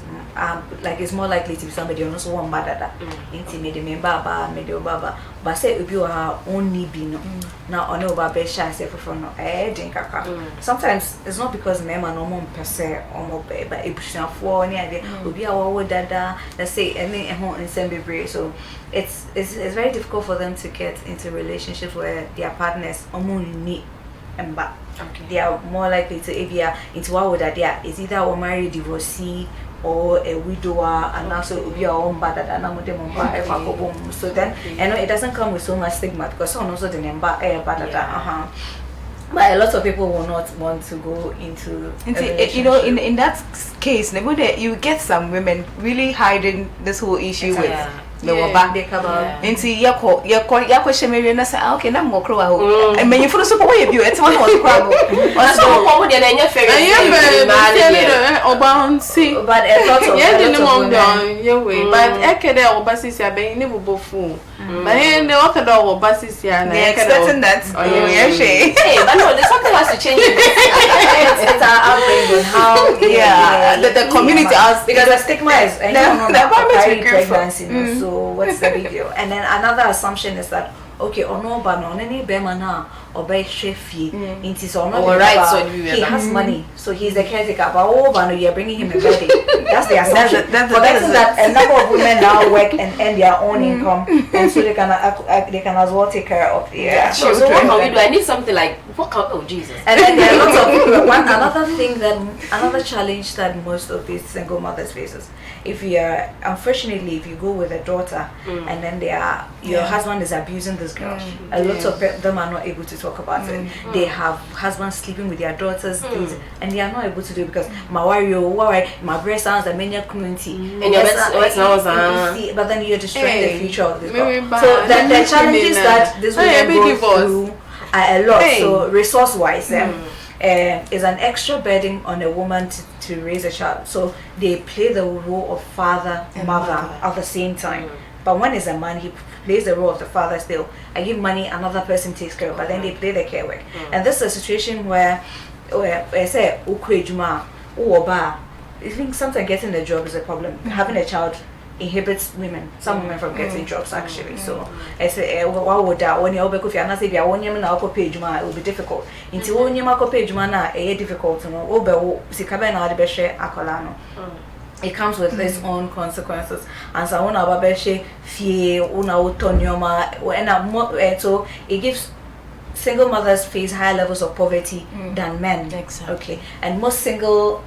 like it's more likely to be somebody who knows one bad intimate me baba me do baba but say if you are only be no now ono baba sha say for no din kaka sometimes it's not because men no more per se or but ebusuafo ni ade obi a wo dada let's say any ho nsem bebre so it's very difficult for them to get into relationships where their partners only emba. Okay. They are more likely to into what would they are is either a married divorcee or a widower and also be our own bad and so then and it doesn't come with so much stigma because some also the number but a lot of people will not want to go into you know in that case you get some women really hiding this whole issue with the waba into yako shemeri na say okay na mo kro ho and when you follow so boy you it's one was crab so what dey na nya fair obansi but a lot of but ekede obasisi aben ni bobofu but the okede obasisi na expecting that hey but no there's something has to change it's our upbringing how the community because the stigma is pregnancy so what's the big deal? And then another assumption is that okay, ono ba no any bema na obey chefi into so no he has money so he's the caretaker but oh ba no you're bringing him a birthday. That's the assumption. Forgetting that a number of women now work and earn their own income and so they can as well take care of their children. So what can we do? I need something like Jesus. And then there are lots of another challenge that most of these single mothers faces. If unfortunately if you go with a daughter and then your husband is abusing this girl, a lot of them are not able to talk about it. They have husbands sleeping with their daughters and they are not able to do it because my breast sounds a mania community and your but then you're destroying the future of this girl. So the challenges that this women go through are a lot. So resource wise is an extra burden on a woman to raise a child. So they play the role of father and mother at the same time. But when it's a man, he plays the role of the father still. I give money, another person takes care of, but then they play the care work. And this is a situation where I say, I think sometimes getting a job is a problem. Having a child inhibits some women from getting jobs actually. So I say what would that when you're because you're not say one year now page it will be difficult. Until one year page na difficult to know it comes with its own consequences. And so so it gives single mothers face higher levels of poverty than men. Exactly. Okay. And most single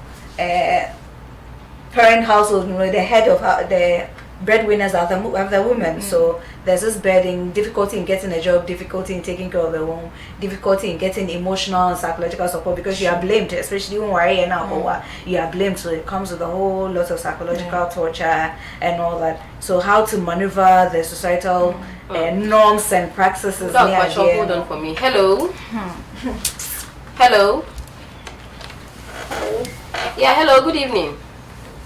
parent households, the head of the breadwinners are the women. So there's this burden, difficulty in getting a job, difficulty in taking care of the home, difficulty in getting emotional and psychological support because you are blamed, especially when worry now, you are blamed. So it comes with a whole lot of psychological torture and all that. So how to maneuver the societal norms and practices. Hold on for me. Hello. Hello. Yeah, hello, good evening.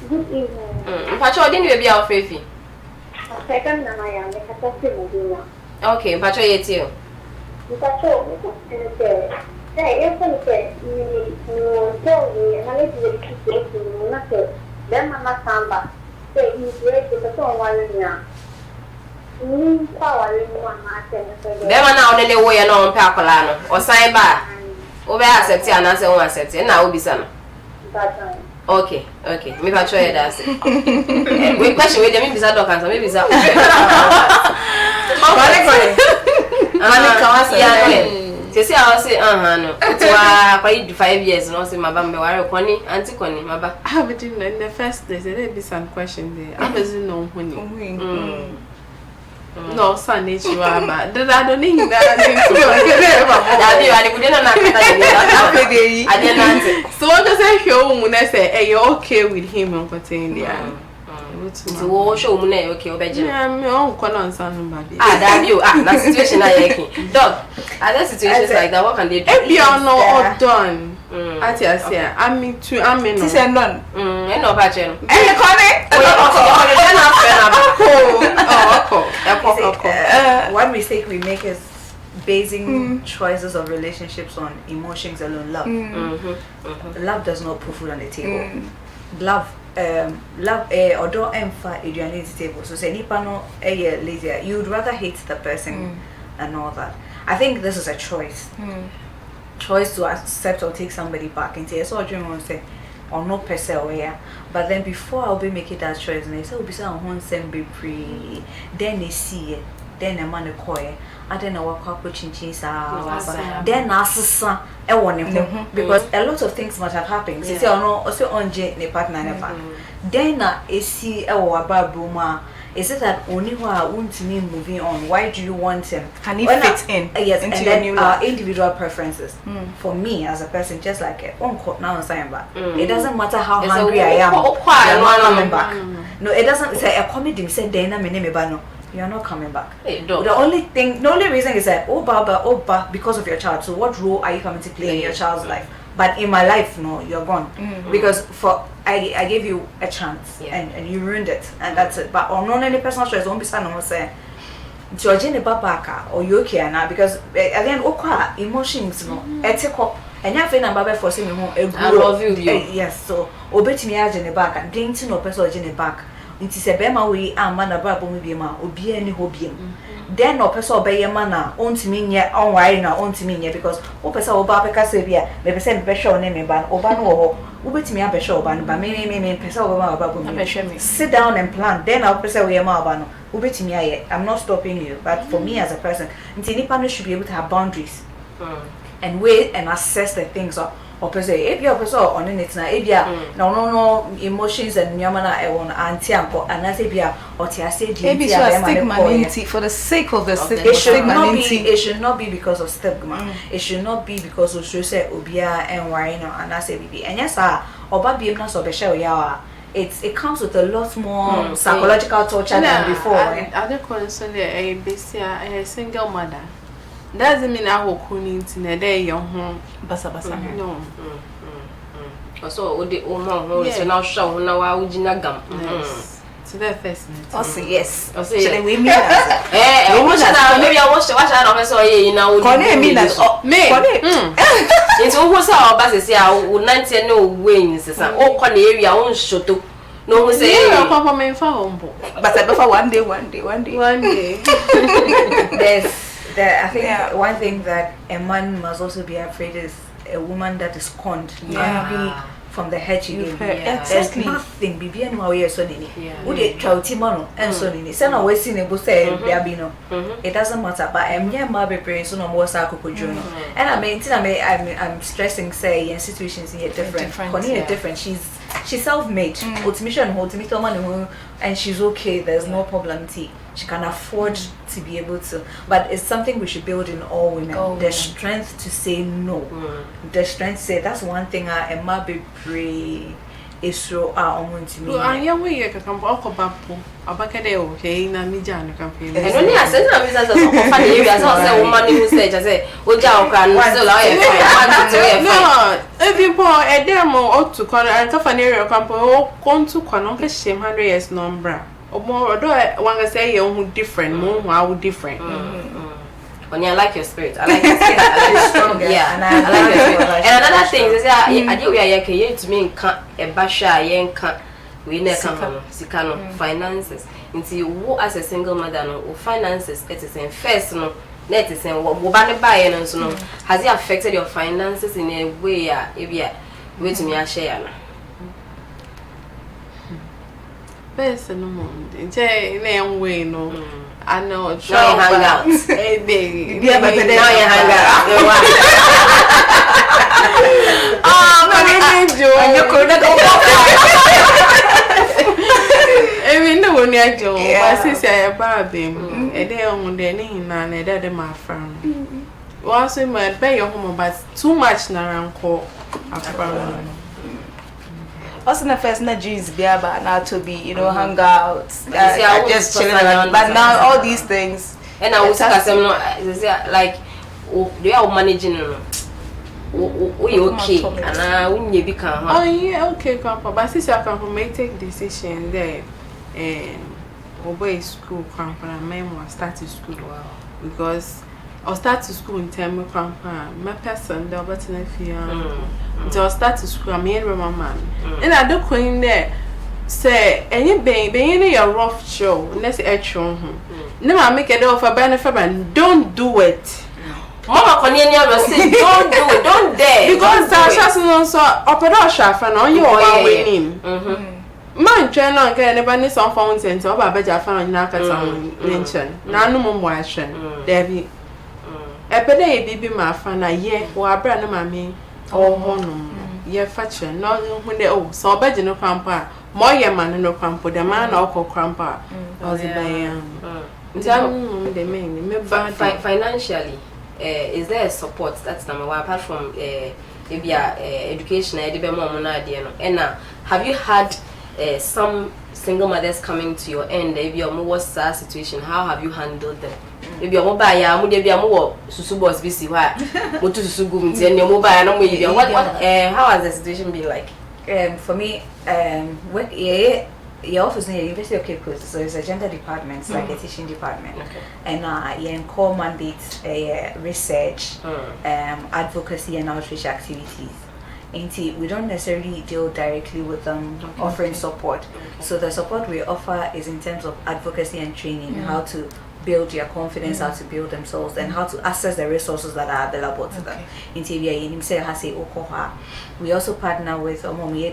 Good evening. Pacho, didn't be our faith? Second, I am the Catholic. Okay, Pacho, yet you. Pacho, yes, you tell me, and I need to keep it, not then Mama Samba. Say, he's ready to the phone while you're Them now the way you know Pacolano or sign back. Over accept and answer one accept, and now will be son. Okay. Maybe I try that. We question with them, maybe that dog answer, maybe that. You see, I say, no. It's 5 years, and also my bambi, Connie, Auntie Connie, my back. I have it in the first day, there be some question there. I doesn't know when no, son, it's you are bad. I don't think that I didn't answer. So what does I hear when I say, hey, you're okay with him on Cotain? So, show me, okay, obey. I'm your own colon, son. That you are that situation. I dog. Other situations like that, what can they do? If you are not done. I say, I'm in two, I'm in. This is none. I know about you. One mistake we make is basing choices of relationships on emotions alone. Love. Love does not put food on the table. Love or don't emphasize education the table. So say nipa no lazy. You would rather hate the person and all that. I think this is a choice. Choice to accept or take somebody back and say, so dream on say or no per se or yeah. But then before I'll be making that choice, and they say, "Will be some one send be pre." Then they see it. Then a man call it. I don't know what couple chinchins are. Then asasa I want him because a lot of things must have happened. Say or no, also on J ne partner never. Then I see about Bruma. Is it that only who I want to me moving on? Why do you want him? Can he fit in? Yes, into and then your new life? individual preferences. For me as a person, just like it doesn't matter how hungry I am. I'm not coming back. No, it doesn't say a comedy. Said Dana me no. You're not coming back. The only reason is that Baba, because of your child. So what role are you coming to play in your child's life? But in my life, no, you're gone. Because I gave you a chance and you ruined it, and that's it. But on any personal choice, don't be saying say Georgina Babaka or you okay now because again emotions no ethical and you feel na for saying I love you. Yes, so obey me agene back and didn't no person agene back. It is a bema we and man about be ma obi any hobby. Then no person obey your manner on to me yet on why now on to me yet because o person oba peka say bia maybe say be show name ban oba no obey me a be show ban but me person oba about sit down and plan then I'll person we ma oba no obey me aye. I'm not stopping you, but for me as a person nti nipa should be able to have boundaries and wait and assess the things or per se if you're person on it na ebia no emotions and nyamana I want auntie anko and as ebia or tia say maybe so stigma for the sake of the stigma. It should not be because of stigma. It should not be because of say obia and why no and as bibi and yes oba biem na so be share ya it comes with a lot more psychological torture than before. Other concern a single mother. Doesn't mean I will couldn't in a day young basa no. So the so now show now I would gam. So that first also yes. Also we mean maybe I watch out of so you know it's almost our bus is here 90 no wings o corner area on shoto no say papa me fa humble but I prefer one day I think one thing that a man must also be afraid is a woman that is conned. From the head you gave. There's nothing. Bibi and Maria so nini. Would it try to and so nini. Send away seen a say Biabino. It doesn't matter. But I'm near Marby brain so no more Sakuko journal. And I'm stressing say in situations here different. Connie different. She's self-made. Ultimate and she's okay. There's no problem. She can afford to be able to, but it's something we should build in all women. The strength to say no, the strength to say that's one thing. I might be pray is so on to me. I am we can come back abakade okay na mi janu campaign. I don't know say na business of funny areas so say woman who say just say o ja o kan so la e fine. No, even for a demo or to corner and campaign area campaign o kon to kwanon ke shame 100 years number. More do one can say you're different, more how different. When I like your spirit, I like your spirit. I like strong, yeah, and I like your spirit. And another thing is that I do we are here to mean a basha yen can't we never come sikano finances. Into you as a single mother no finances it is in first no net is in what bani buy and so no has it affected your finances in a way if you wait to me a share. Best no more. Jay, name way no. I know. Try hang out. Hey, baby. Yeah, but now you hang out. Oh, man, Joe. You could not I mean, no one yet, Joe. My sister, a baby. A day on the name, and a daddy, my friend. Was in my pay your home, but too much now. Call a friend. Also, the first na jeans biaba now to be hang out, just chilling around. But now all these things, and I was like, they are managing. We okay, and I wouldn't be come. Oh yeah, okay, Grandpa. But since I can make take decision there, and obey school, Grandpa, and men will start to school because or start to school in time grandpa my person the button if you so start to school I'm here with my man and I do queen there say any being your rough show let's say show never make it offer benefit and don't do it. Mama Cornelia will say, don't do it, don't dare. Because Tasha's also opera chef and on your winning. Man, train on getting a bunny on fountain, so I bet I found Nakatan mention. None more watching. Debbie. A pede baby my fan a year or a brand of mammy or honum. Ye fetching, not when they oh, so bed no crampa. More your man no crampo, the man or crampa. Was it by they mean, financially. Is there a support? That's number one. Apart from maybe education, and have you had some single mothers coming to your end? Maybe your more sad situation. How have you handled them? Maybe your mobile, maybe your more susubos busy. Why? What to susugum? And your mobile, no maybe. How has the situation been like? For me, work your office in the University of Cape Coast, so it's a gender department, it's like a teaching department. Okay. And your core mandate research, advocacy and outreach activities. And we don't necessarily deal directly with them offering support. So the support we offer is in terms of advocacy and training, how to build their confidence, how to build themselves, and how to access the resources that are available to them. We also partner with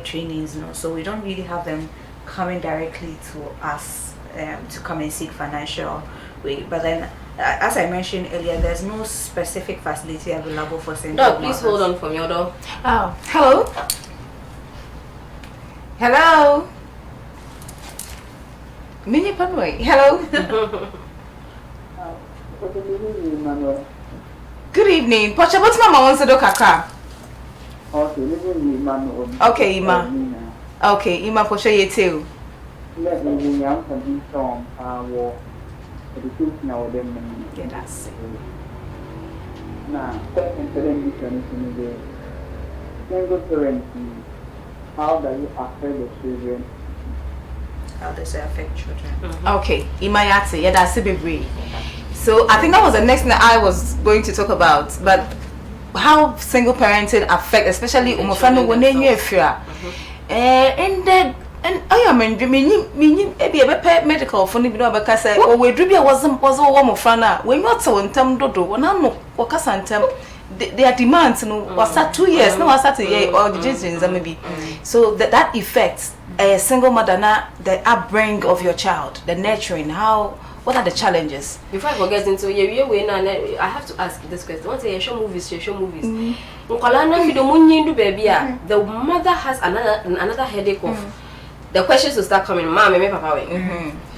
trainings, so we don't really have them coming directly to us to come and seek financial way. But then, as I mentioned earlier, there's no specific facility available for single mothers. Please hold on from your door. Oh, hello. Hello. Mini Panway. Hello. Good evening. Pocha, what's my mom wants to do kaka? Okay, Ima. Okay, Ima Pocha ye too. Let me young from song war education now them. Yeah, that's it. Now, second television in the single parenting, how does it affect the children? How does it affect children? Okay, Ima Yate, yeah, that's a bit. So I think that was the next thing that I was going to talk about, but how single parenting affect, especially umofano when they fear. And I am in meaning maybe a medical funny because oh we dream wasn't one frana. We not so in term dodo when I'm no wakasan term their demands was that 2 years, no was that a year or the maybe. So that affects a single mother now the upbringing of your child, the nurturing, what are the challenges? Before I forget into I have to ask this question. Once you show movies. The mother has another headache of the questions will start coming. Mom, me papa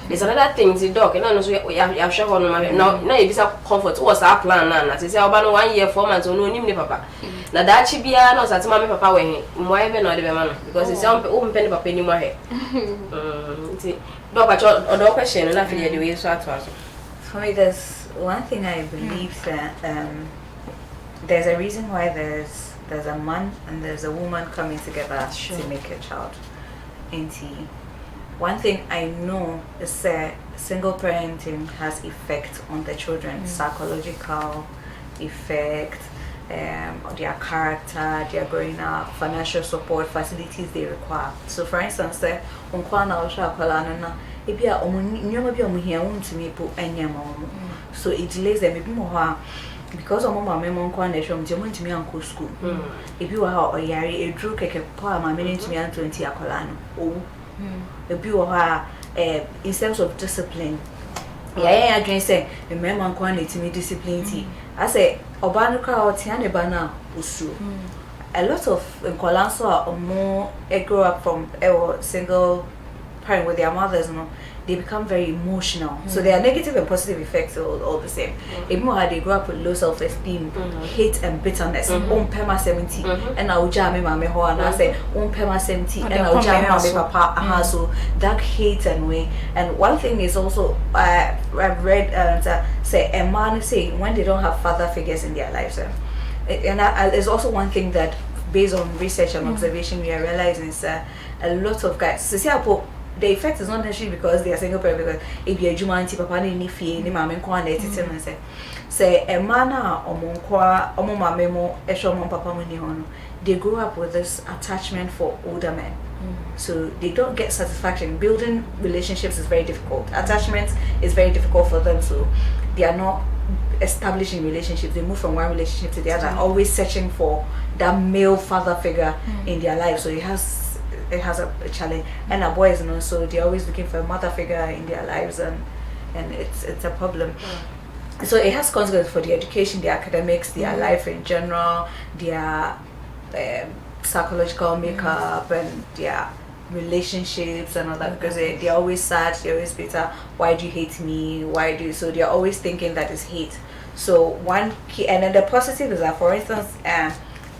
There's another thing, the dog, and I know you have shown now if it's a comfort, what's our plan now? I say about 1 year, 4 months, or no name papa. Now that she be no such mammy papa when why be not the man because it's open penny papa anymore. Dog or dog question and I feel the way so at once. For me, there's one thing I believe that there's a reason why there's a man and there's a woman coming together to make a child. One thing I know is that single parenting has effect on the children, psychological effect, their character, their growing up, financial support, facilities they require. So for instance, so it delays them maybe more because of my mom condition to me uncle school. If you are a drew cake power my meaning to me and 20 acolano. If you are in terms of discipline. Yeah, I drink say the mom quantity me discipline tea. I say Obanuka or Tiana Bana Usu. A lot of Colanso or more grow up from a single parent with their mothers, they become very emotional. So there are negative and positive effects all the same. Even how they grow up with low self-esteem, hate and bitterness, pema 70, and I'll jam my ho and I say pema 70 and I'll jam my papa. So that hate and way. And one thing is also I've read say a man say when they don't have father figures in their lives. And there's also one thing that based on research and observation we are realizing is a lot of guys the effect is not necessarily because they are single parent, because if you're Jumanti, Papa, ni fee, ni mamma, and say a mana or monqua, or mamma, a showman, Papa, they grow up with this attachment for older men. So they don't get satisfaction. Building relationships is very difficult. Attachment is very difficult for them. So they are not establishing relationships. They move from one relationship to the other, always searching for that male father figure in their life. So it has a challenge. And our boys, so they're always looking for a mother figure in their lives, and it's a problem. So it has consequences for the education, the academics, their life in general, their psychological makeup, and their relationships and all that, because they're always sad, they're always bitter. Why do you hate me? Why do you? So they're always thinking that it's hate. So one key, and then the positive is that, for instance,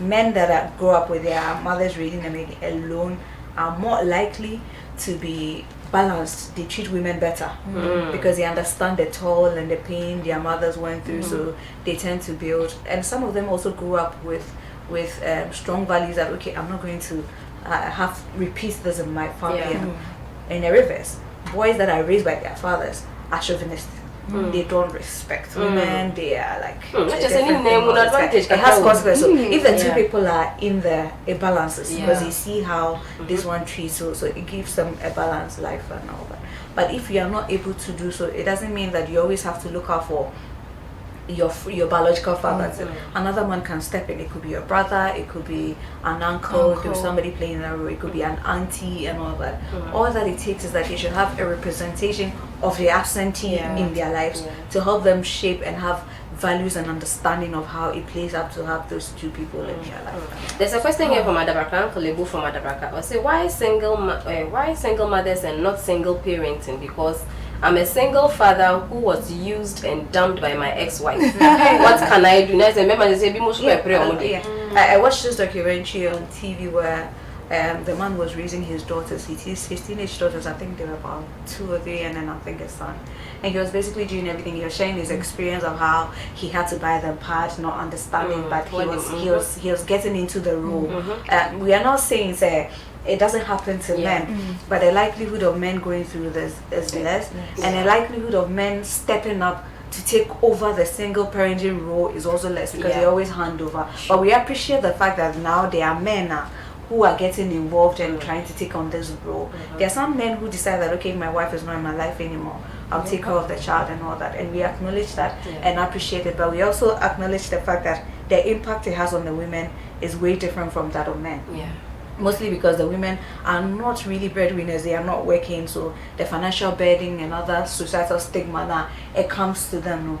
men that grow up with their mothers raising them alone are more likely to be balanced. They treat women better because they understand the toll and the pain their mothers went through. So they tend to build, and some of them also grew up with strong values that, okay, I'm not going to have repeat this in my family. In the reverse, boys that are raised by their fathers are chauvinistic. They don't respect women. They are like advantage. It has consequences. So if the two people are in there, it balances, because you see how this one treats. So it gives them a balanced life and all that. But if you are not able to do so, it doesn't mean that you always have to look out for your biological father. Another man can step in. It could be your brother, it could be an uncle, it could be somebody playing that role, it could be an auntie and all that. All that it takes is that you should have a representation of the absentee in their lives to help them shape and have values and understanding of how it plays out to have those two people in your life. There's a question here from Adabraka, Uncle Lebu from Adabraka. I say, why single mothers and not single parenting? Because I'm a single father who was used and dumped by my ex-wife. What can I do? I watched this documentary on TV where the man was raising his daughters, his teenage daughters. I think they were about 2 or 3, and then I think a son. And he was basically doing everything. He was sharing his experience of how he had to buy them pads, not understanding, but he was getting into the role. We are not saying it doesn't happen to men, but the likelihood of men going through this is less, and the likelihood of men stepping up to take over the single parenting role is also less, because they always hand over. But we appreciate the fact that now there are men who are getting involved and trying to take on this role. There are some men who decide that, okay, my wife is not in my life anymore, I'll take care of the child and all that, and we acknowledge that and appreciate it. But we also acknowledge the fact that the impact it has on the women is way different from that of men. Mostly because the women are not really breadwinners, they are not working, so the financial burden and other societal stigma it comes to them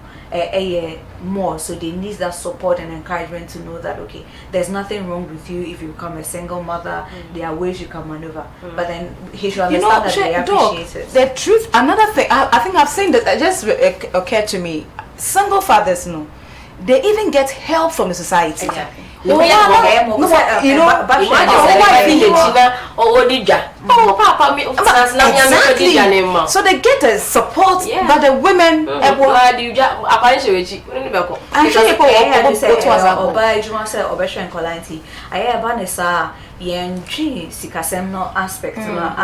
more. So they need that support and encouragement to know that, okay, there's nothing wrong with you if you become a single mother. There are ways you can maneuver, but then he should understand that they appreciate it. The truth, another thing, I think I've seen that just occurred to me. Single fathers, they even get help from the society. So they get the support that the women sikasem no aspect na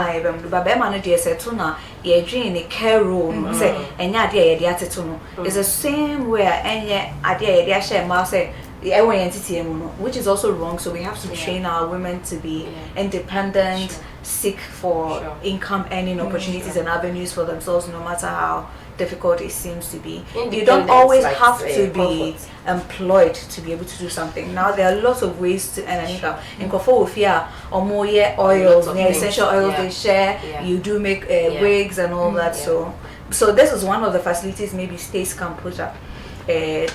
ba be ma no de se to na ye dwen ne care role say enya ade ye de ateto no is the same way enye ade ye de share ma say which is also wrong. So we have to train our women to be independent, seek for income earning opportunities and avenues for themselves, no matter how difficult it seems to be. You don't always have to be employed to be able to do something. Now there are lots of ways to earn income. In Kofofia or more oils, essential oils they share. You do make wigs and all that. So this is one of the facilities maybe states can put up.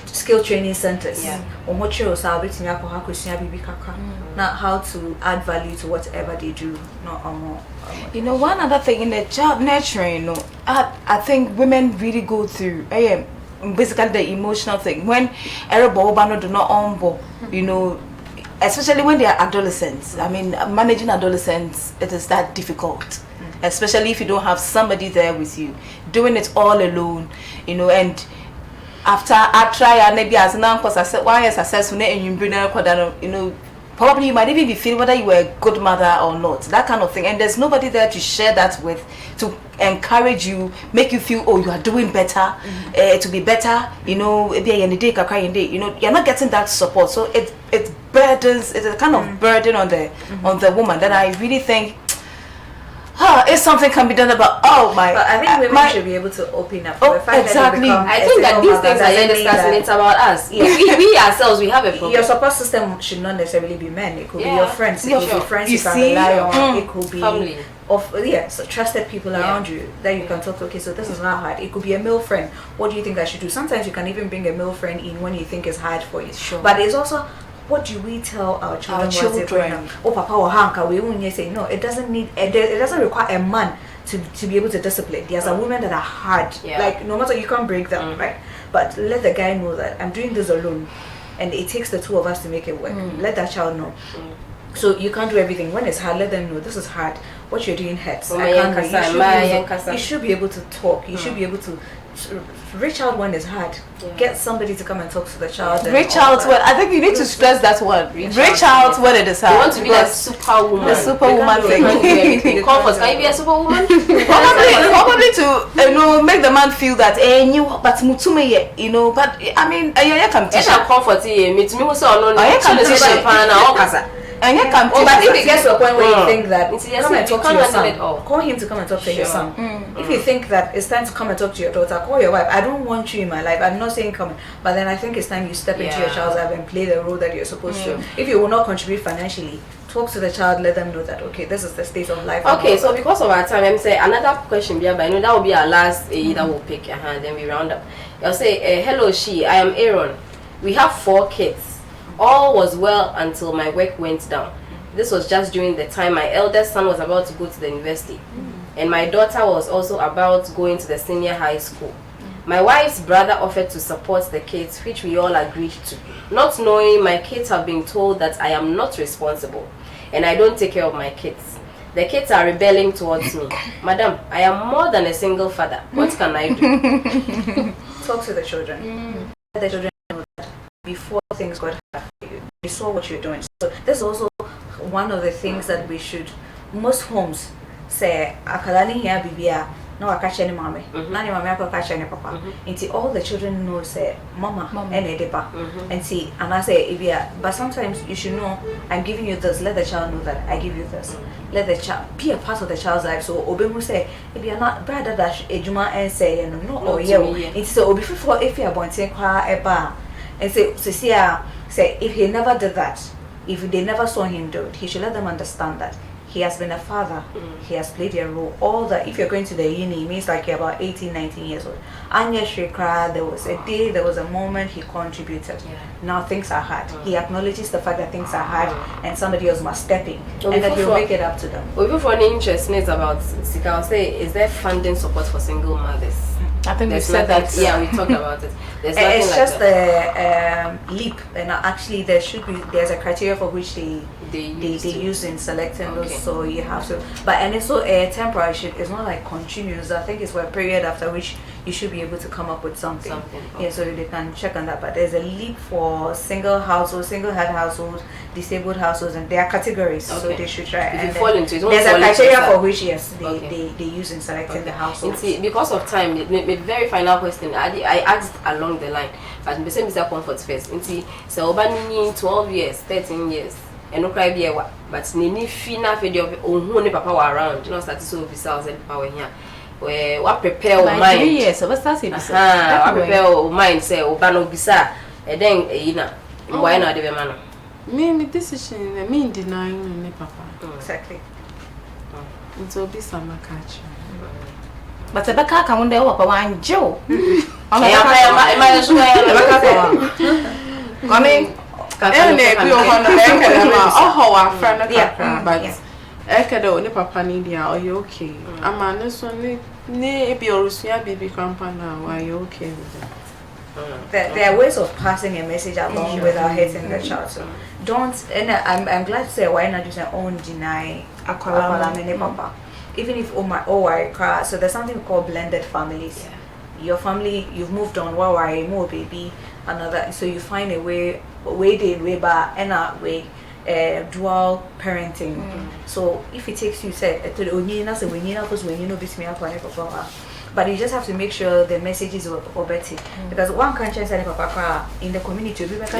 Skill training centers now how to add value to whatever they do. One other thing in the child nurturing, I think women really go through basically the emotional thing when everybody do not humble, especially when they are adolescents. I mean, managing adolescents, it is that difficult, especially if you don't have somebody there with you, doing it all alone, and after I try and maybe as an uncle, I said, why is successful and you bring probably you might even be feeling whether you were a good mother or not, that kind of thing, and there's nobody there to share that with, to encourage you, make you feel, oh, you are doing better, to be better, you know, you're not getting that support. So it burdens, it's a kind of burden on the woman that I really think if something can be done about But I think women should be able to open up. Exactly. I think that these things are discussing, it's about us. Yeah. we ourselves, we have a problem. Your support system should not necessarily be men. It could be your friends. It could be friends you can rely on. It could be family. So trusted people around you that you can talk to. Okay, so this is not hard. It could be a male friend. What do you think I should do? Sometimes you can even bring a male friend in when you think it's hard for you. Sure. But it's also, what do we tell our children? Oh, papa or hanka, we won't say no. It doesn't need. It doesn't require a man to be able to discipline. There's some women that are hard. Yeah. Like no matter, you can't break them, right? But let the guy know that I'm doing this alone, and it takes the two of us to make it work. Let that child know. So you can't do everything. When it's hard, let them know this is hard. What you're doing hurts. I can't. You should be able to talk. You should be able to reach out when it's hard. Get somebody to come and talk to the child. Reach out when, I think you need to stress that word. Reach out when it is hard. You want to be that superwoman. The superwoman thing. Comfort. Can you be a superwoman? Probably to make the man feel that but mutume you know, but I mean comfort me to me was so but if it gets to a point where you think that come and talk to your son, call him to come and talk to your son. If you think that it's time to come and talk to your daughter, call your wife. I don't want you in my life. I'm not saying come, but then I think it's time you step into your child's life and play the role that you're supposed to. If you will not contribute financially, talk to the child, let them know that okay, this is the state of life. Okay, so because of our time, I'm saying another question, but I know that will be our last that we'll pick, then we round up. I'll say, hello, I am Aaron. We have 4 kids. All was well until my work went down. This was just during the time my eldest son was about to go to the university, and my daughter was also about going to the senior high school. My wife's brother offered to support the kids, which we all agreed to, not knowing my kids have been told that I am not responsible and I don't take care of my kids. The kids are rebelling towards me. Madam, I am more than a single father. What can I do? Talk to the children. Let the children know that before things got hard for you, they saw what you're doing. So this is also one of the things that we should, most homes say, akalani here bibia, no akache ni mame, nani mame akache ni papa. And all the children know say mama and edepa. And see, and I say ibia, but sometimes you should know I'm giving you this. Let the child know that I give you this. Let the child be a part of the child's life. So obemu say ibia not brother dash ejuma and say no or yeah. It's so obi for if you are born say kwa eba. And say if he never did that, if they never saw him do it, he should let them understand that he has been a father, he has played a role. All that, if you're going to the uni, it means like you're about 18, 19 years old. Anya Shrikra, there was a day, there was a moment he contributed. Now things are hard. He acknowledges the fact that things are hard and somebody else must step in and that he'll make it up to them. Before the interest is about Sika, I'll say, is there funding support for single mothers? I think we said that. Yeah, we talked about it. It's just a leap, and actually there's a criteria for which they use in selecting those. So you have to, and it's so a temporary shift. It's not like continuous. I think it's for a period after which you should be able to come up with something. Yeah, so they can check on that. But there's a leap for single households, single head households, disabled households, and there are categories. So they should try. If you fall into it, there's a criteria for which they use in selecting the households. Because of time, the very final question I asked along the line, but the same is a comfort first. So Obani 12 years, 13 years. And no cry be but nini fina video who ne papa were around, you know, started so visa and power here. Where what prepare your mind? 3 years, so what's that? What prepare your mind, say, Obano visa, and then why not the man? Me decision, I mean denying ne papa. Exactly. It will be some catch. But the back can one day up one Joe. Coming. And they go on the but Ekado, ne papa Nidia, are you okay? A man is only maybe or baby grandpa now, are you okay with that? There are ways of passing a message along without hurting the child. So don't, and I'm glad to say why not just own deny papa. Even if I cry, so there's something called blended families. Your family, you've moved on, more baby, another, so you find a way back and that way, dual parenting. So if it takes you say but you just have to make sure the messages are better because one country said papa in the community so you have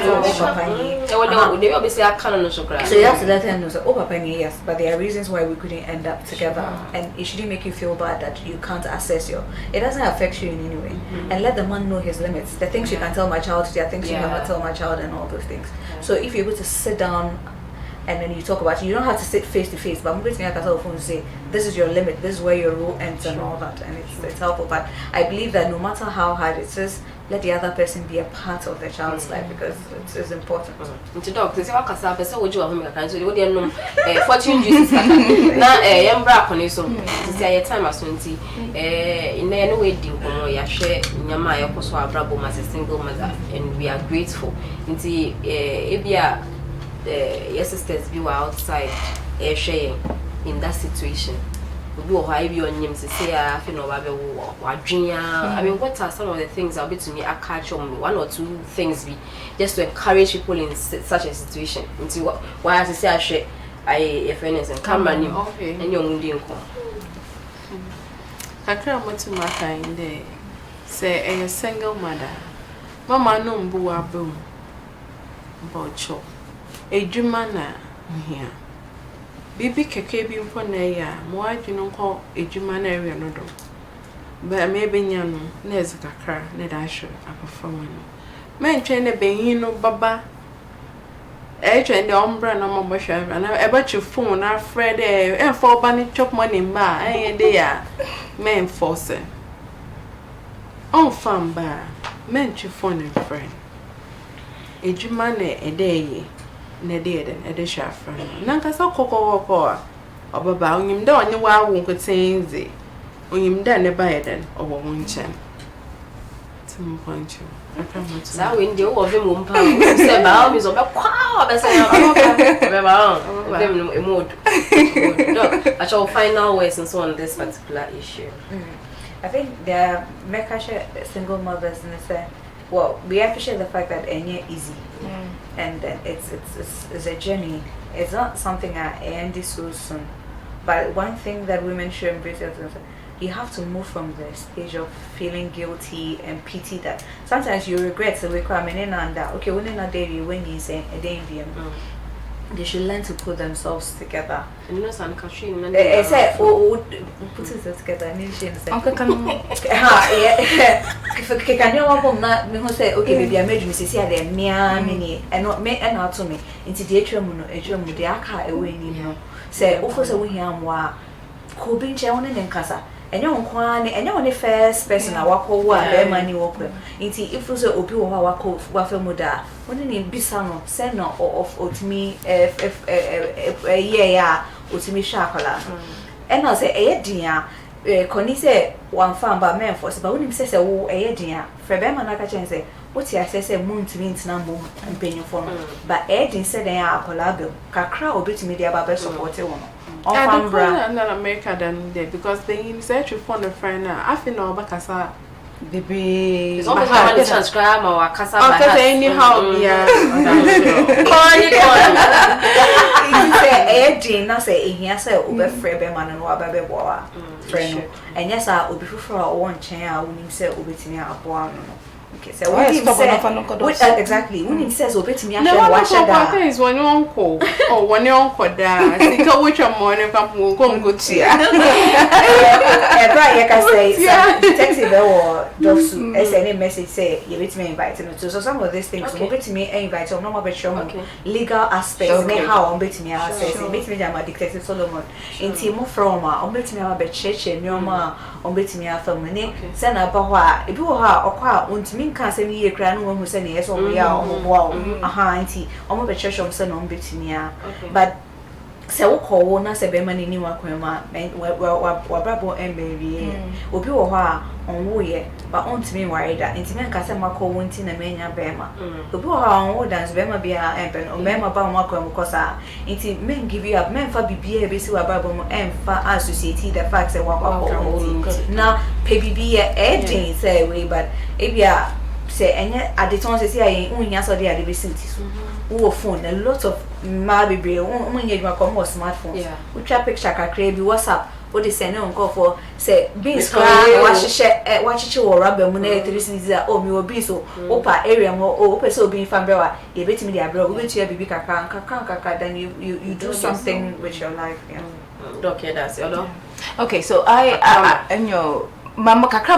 to let them know oh papa yes, but there are reasons why we couldn't end up together and it shouldn't make you feel bad that you can't access your it doesn't affect you in any way and let the man know his limits, the things you can tell my child, the things you cannot tell my child and all those things. So if you're able to sit down and then you talk about it, you don't have to sit face to face, but I'm going to make a telephone and say this is your limit, this is where your rule ends and all that, and it's helpful. But I believe that no matter how hard it is, let the other person be a part of the child's life because it's important. Into dog, this is what Casa so would you have me so you wouldn't know fortune juices now young bra on so to say a time as 20 in any way do ya share nyama ya poso abrabo as a single mother and we are grateful into ebia your sisters be outside sharing in that situation. We will have you on him to say, I feel no, I mean, what are some of the things I'll be to me? I catch on one or two things be just to encourage people in such a situation. Into what why I say I share I fairness and come and your Indian come. I can't want to mark in there. Say a single mother. Mama no bua boom. Bocho. A Jumana here. Bibi keke bi mpo na ya mo adwunu ko ejuma na area no do ba me benya no na ezikakra na da hwe akofama no men twen ne benyin no baba twen de ombra na mo hwe na e ba chi phone na friend e for ba ni chop money ma de ya men force on fam ba men chi phone and friend ejuma na edeye na dey den e dey shafra nanka so kokoko obaba onyim da onye wa wo nkotenze onyim da ne ba yeden obo wonchen tim poncho sa we ndi wo ve mo mpa se ba o mi so be kwa be se be ba them emood no actual final words and so on this particular issue. I think there are mekasha single mothers and say well, we appreciate the fact that it's easy, and it's a journey. It's not something that ends so soon. But one thing that women should embrace is you have to move from the stage of feeling guilty and pity that sometimes you regret the requirement and that okay, when you're not there, when you say a day they should learn to put themselves together. And you know, some country, I said, put it together. I mean, she said, Uncle, can you want that? Me say, okay, maybe I made you see there, me, and not me, and not to me. Into the atrium, the aka away, you know. Say, offers away here, wa, could be chown and casa. And you're one, and you're the first person I walk over, their money walk them. Into if you say, Obi, or walk off, waffle muda, when you need Bissano, send or to me, if a year, or to me, Shakola. And I say, dear, Connie say, one farm by men for, but when he says, oh, dear, Frebema Naka say, what's your say, moon to mean number and paying for me. But Eddie said, they are Colago, Kakra or bit me their barber support one. And America than there because they in search of fun friend now. I feel no bakasa baby. It's almost how many transcribe or casa. Okay, anyhow, yeah. Eddie now say he has a Uber Frebe man and Wababe Boa friend. And yes, I will be for one chair when say Ubitina Aboa. Okay, so what exactly when he says obey me watch that things when you uncle or when you uncle that think which one morning come go to ya right can say detective or just send a message say you bet me invite me to so some of these things obey me invite or no more show legal aspects how obey me access obey me am detective Solomon in team from obey me about church and nyoma obey me family send about if you are or mean can't say me a crown who said yes or we are auntie almost a church of son on Britannia. But so call one as a beman in Newark, well, and baby, will be on Woye, but on to me worried that intimate Casama call one tin a mania Bema. The poor on dance Bema be our empen or Bema Bama Cosa. Inti men give you up men for BBA, basic Bible and far associate the facts and walk up. Now, baby be a day say way, but if you are say any at the time say I unya so dey be so wo phone a lot of maybe unya you come smartphones we try picture kakra bi WhatsApp what they say no go for say beans watch wo rubber mu na 3 cedis oh me obi so opa area mo opa so obi fan brewa e betimi dey abroad we to bibi kaka then you do something with your life okay that's all. Okay, so I and your Mama Kakra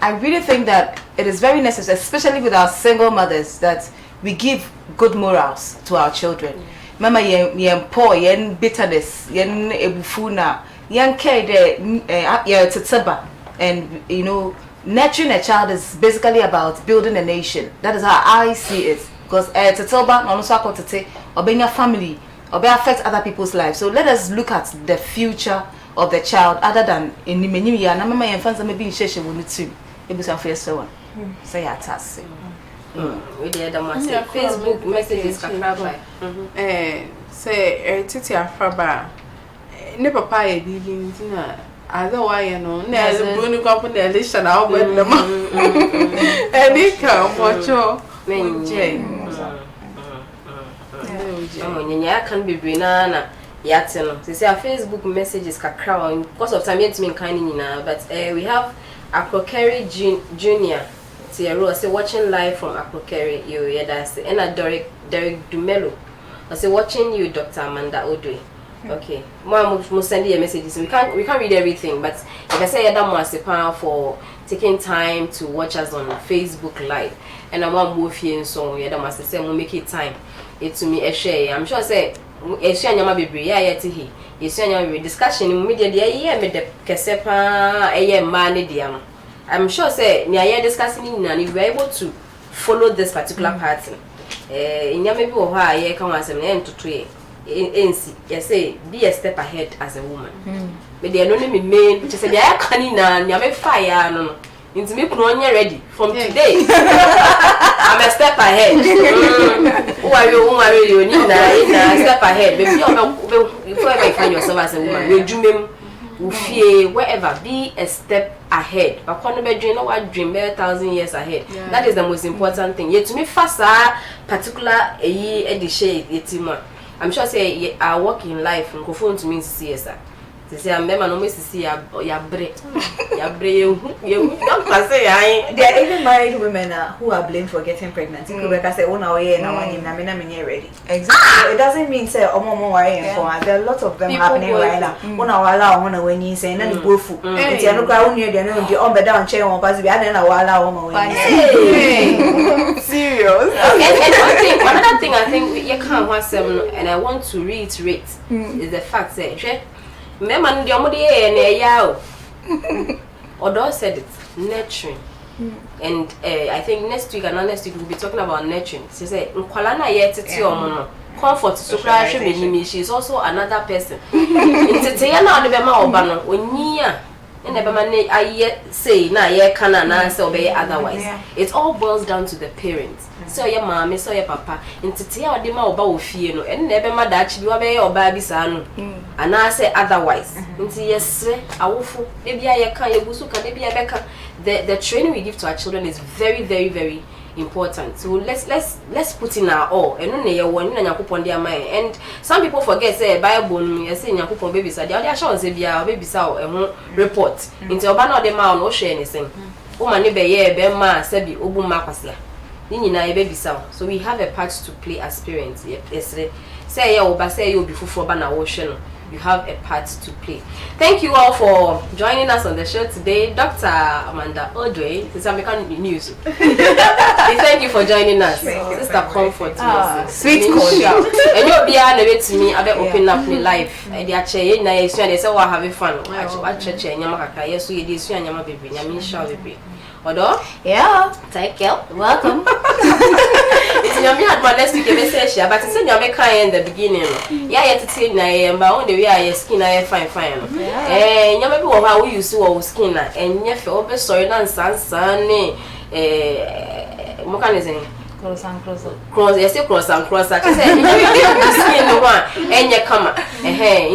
I really think that it is very necessary, especially with our single mothers, that we give good morals to our children. Mama yen poor, yen bitterness, yen ebufuna, yen care de and you know, nurturing a child is basically about building a nation. That is how I see it. Because teteba also or being a family or be affect other people's lives. So let us look at the future of the child other than in the menu year. Mama and fans maybe in sheshe will need to. It was a first one. Say atas. We did the Facebook messages can by. Say titi afaba. Ne papa e bibi ntina. Otherwise, you know, there's a bruni couple in the now with them. And it come for sure. Can be brinana. Yatino. They say our Facebook messages kakra because of time yet me kind now, but we have Akrokeri Junior. Say watching live from Akrokeri, you that's and Derek Dumelo. I say watching you, Dr. Amanda Odwe. Okay. Mom must send you messages. We can't read everything, but if I say that was for taking time to watch us on Facebook Live. And I want move here so yeah, that must say we'll make it time. It to me a share. I'm sure say Esu anyama bebre ya yete hi Esu anyama bebre discussion in media dey ye me de kese pa eye ma ne dia no I'm sure say ni aye discussing na we are able to follow this particular pattern inyama bi wo ha aye kan asem na entoto ye ensi you say be a step ahead as a woman me dey no me main which say dey aka ni na nyame fire no into me onye ready from today. I'm a step ahead. Who are you? You need a step ahead. Maybe before you find yourself as a woman, wherever, be a step ahead. But when you dream, what dream 1,000 years ahead. Yeah. That is the most important thing. Yet to me, first, particular I'm sure say I work in life and go phone to me CSR. They say I'm never no miss to see ya break. You don't say I. There are even married women who are blamed for getting pregnant. If you say, oh no, yeah, now I'm ready. Exactly. It doesn't mean say, oh, mama, why for? There are lots of them happening right now. One allow one when you say, and then go food. It's a look around here, then the on down chair on pass. We had an allow one when serious. And another thing I think you can't want some, and I want to reiterate is the fact that. Remember, the Omodi and Yao. Odo said it, nurturing. And I think next week and next week we'll be talking about nurturing. She said, Nkwalana yetiti omono. Comfort so she is also another person. Intete na de bema obano onyia. And the I say na ye kana na say obey otherwise. It all boils down to the parents. So your mommy, so your papa. Intete ya de ma oba ofie no. And nebe ma da chi bi obey oba bi sa no. And I say otherwise. Inti yes awofo. Maybe I can ye busu kan maybe I beka. The training we give to our children is very, very, very important. So let's put in our all. And and some people forget say Bible you say nyakopon baby say they show say bia baby say report into oba no ma no share anything. Woman ne be ye be ma say bi obu ma kwasea. Ni nyina ye baby say. So we have a part to play as parents. Yes, say ye oba say you be fufu ba na wo hwe no. You have a part to play. Thank you all for joining us on the show today. Dr. Amanda Odwe, this is American News. Thank you for joining us. Sister Comfort. Sweet cordial. And you'll be on the way to me. I'll be opening up my life. And they say, they say, we're having fun. Watch church and Yamaka. Yes, we did. And Yama baby. Yamin shall be. Odo? Yeah. Take care. Welcome. It's Yami had my next week message, but it's in Yamaka in the beginning. Yeah, yet it's in I on the way I skin I fine. And Yama people how we used to our skin and yes, over sorry, and son, mechanism. cross and cross. Cross, yes, cross and cross. I say, skin the one, and you come.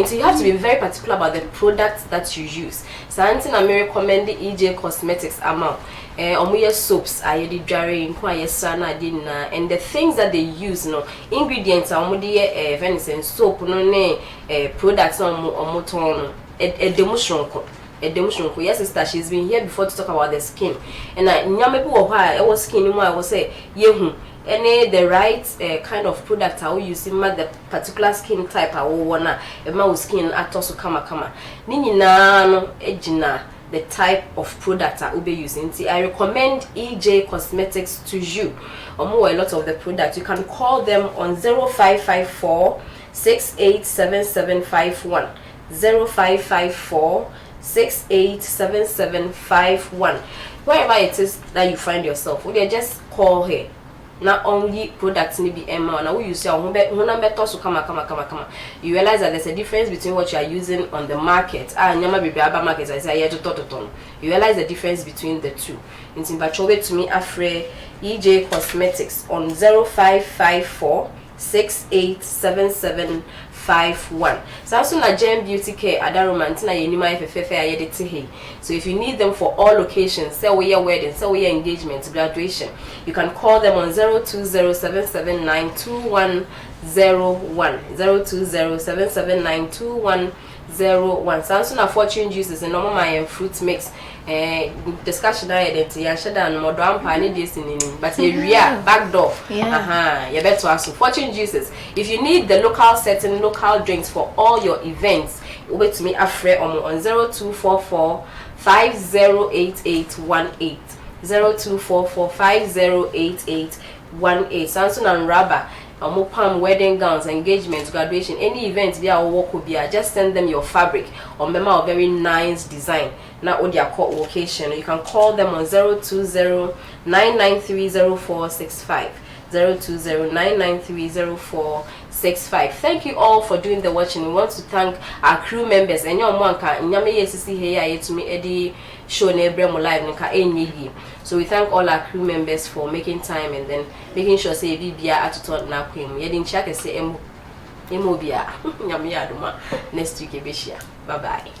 So you have to be very particular about the products that you use. So I recommend the EJ Cosmetics amount. Omuye soaps, I did dry in quite sana dinner, and the things that they use, no ingredients are omudi venison soap, no products on moton, a demotion. Yes, sister, she's been here before to talk about the skin. And I nyame why I was skin I was say yehu any the right kind of product I will use in the particular skin type I will wanna my skin atoso kama nini na no ejina the type of product I will be using. See, I recommend EJ Cosmetics to you. Or more a lot of the products. You can call them on 0554 687751 0554 687751. Wherever it is that you find yourself, would you just call her? Not only products need be Emma, now you say you realize that there's a difference between what you are using on the market and market. I say you realize the difference between the two. In Timbachowe to me afre EJ Cosmetics on 0554 687751. Samsung na Gem Beauty Care Adaromantina Yenima FFF ayedete. So if you need them for all locations, say we your wedding, say we your engagement, graduation, you can call them on 0207792101 0207792101. Samsung na Fortune juices and normal my fruit mix. Discussion identity and shut down more down pani this in but back door. You better ask Fortune juices. If you need the local setting, local drinks for all your events, wait to me afre on 0244 508818 0244 508818. Samsung and Rubber. Palm wedding gowns, engagements, graduation, any event via work will be just send them your fabric or member of very nice design. Now on their court location, you can call them on 020-993-0465 020-993-0465. Thank you all for doing the watching. We want to thank our crew members and your manka nyame yesisi here to me Eddie show nebremo live nka enyi. So we thank all our crew members for making time and then making sure say bibia atuto na kwem. Yedin chake say emo bia nyame aduma next week ebeshia. Bye bye.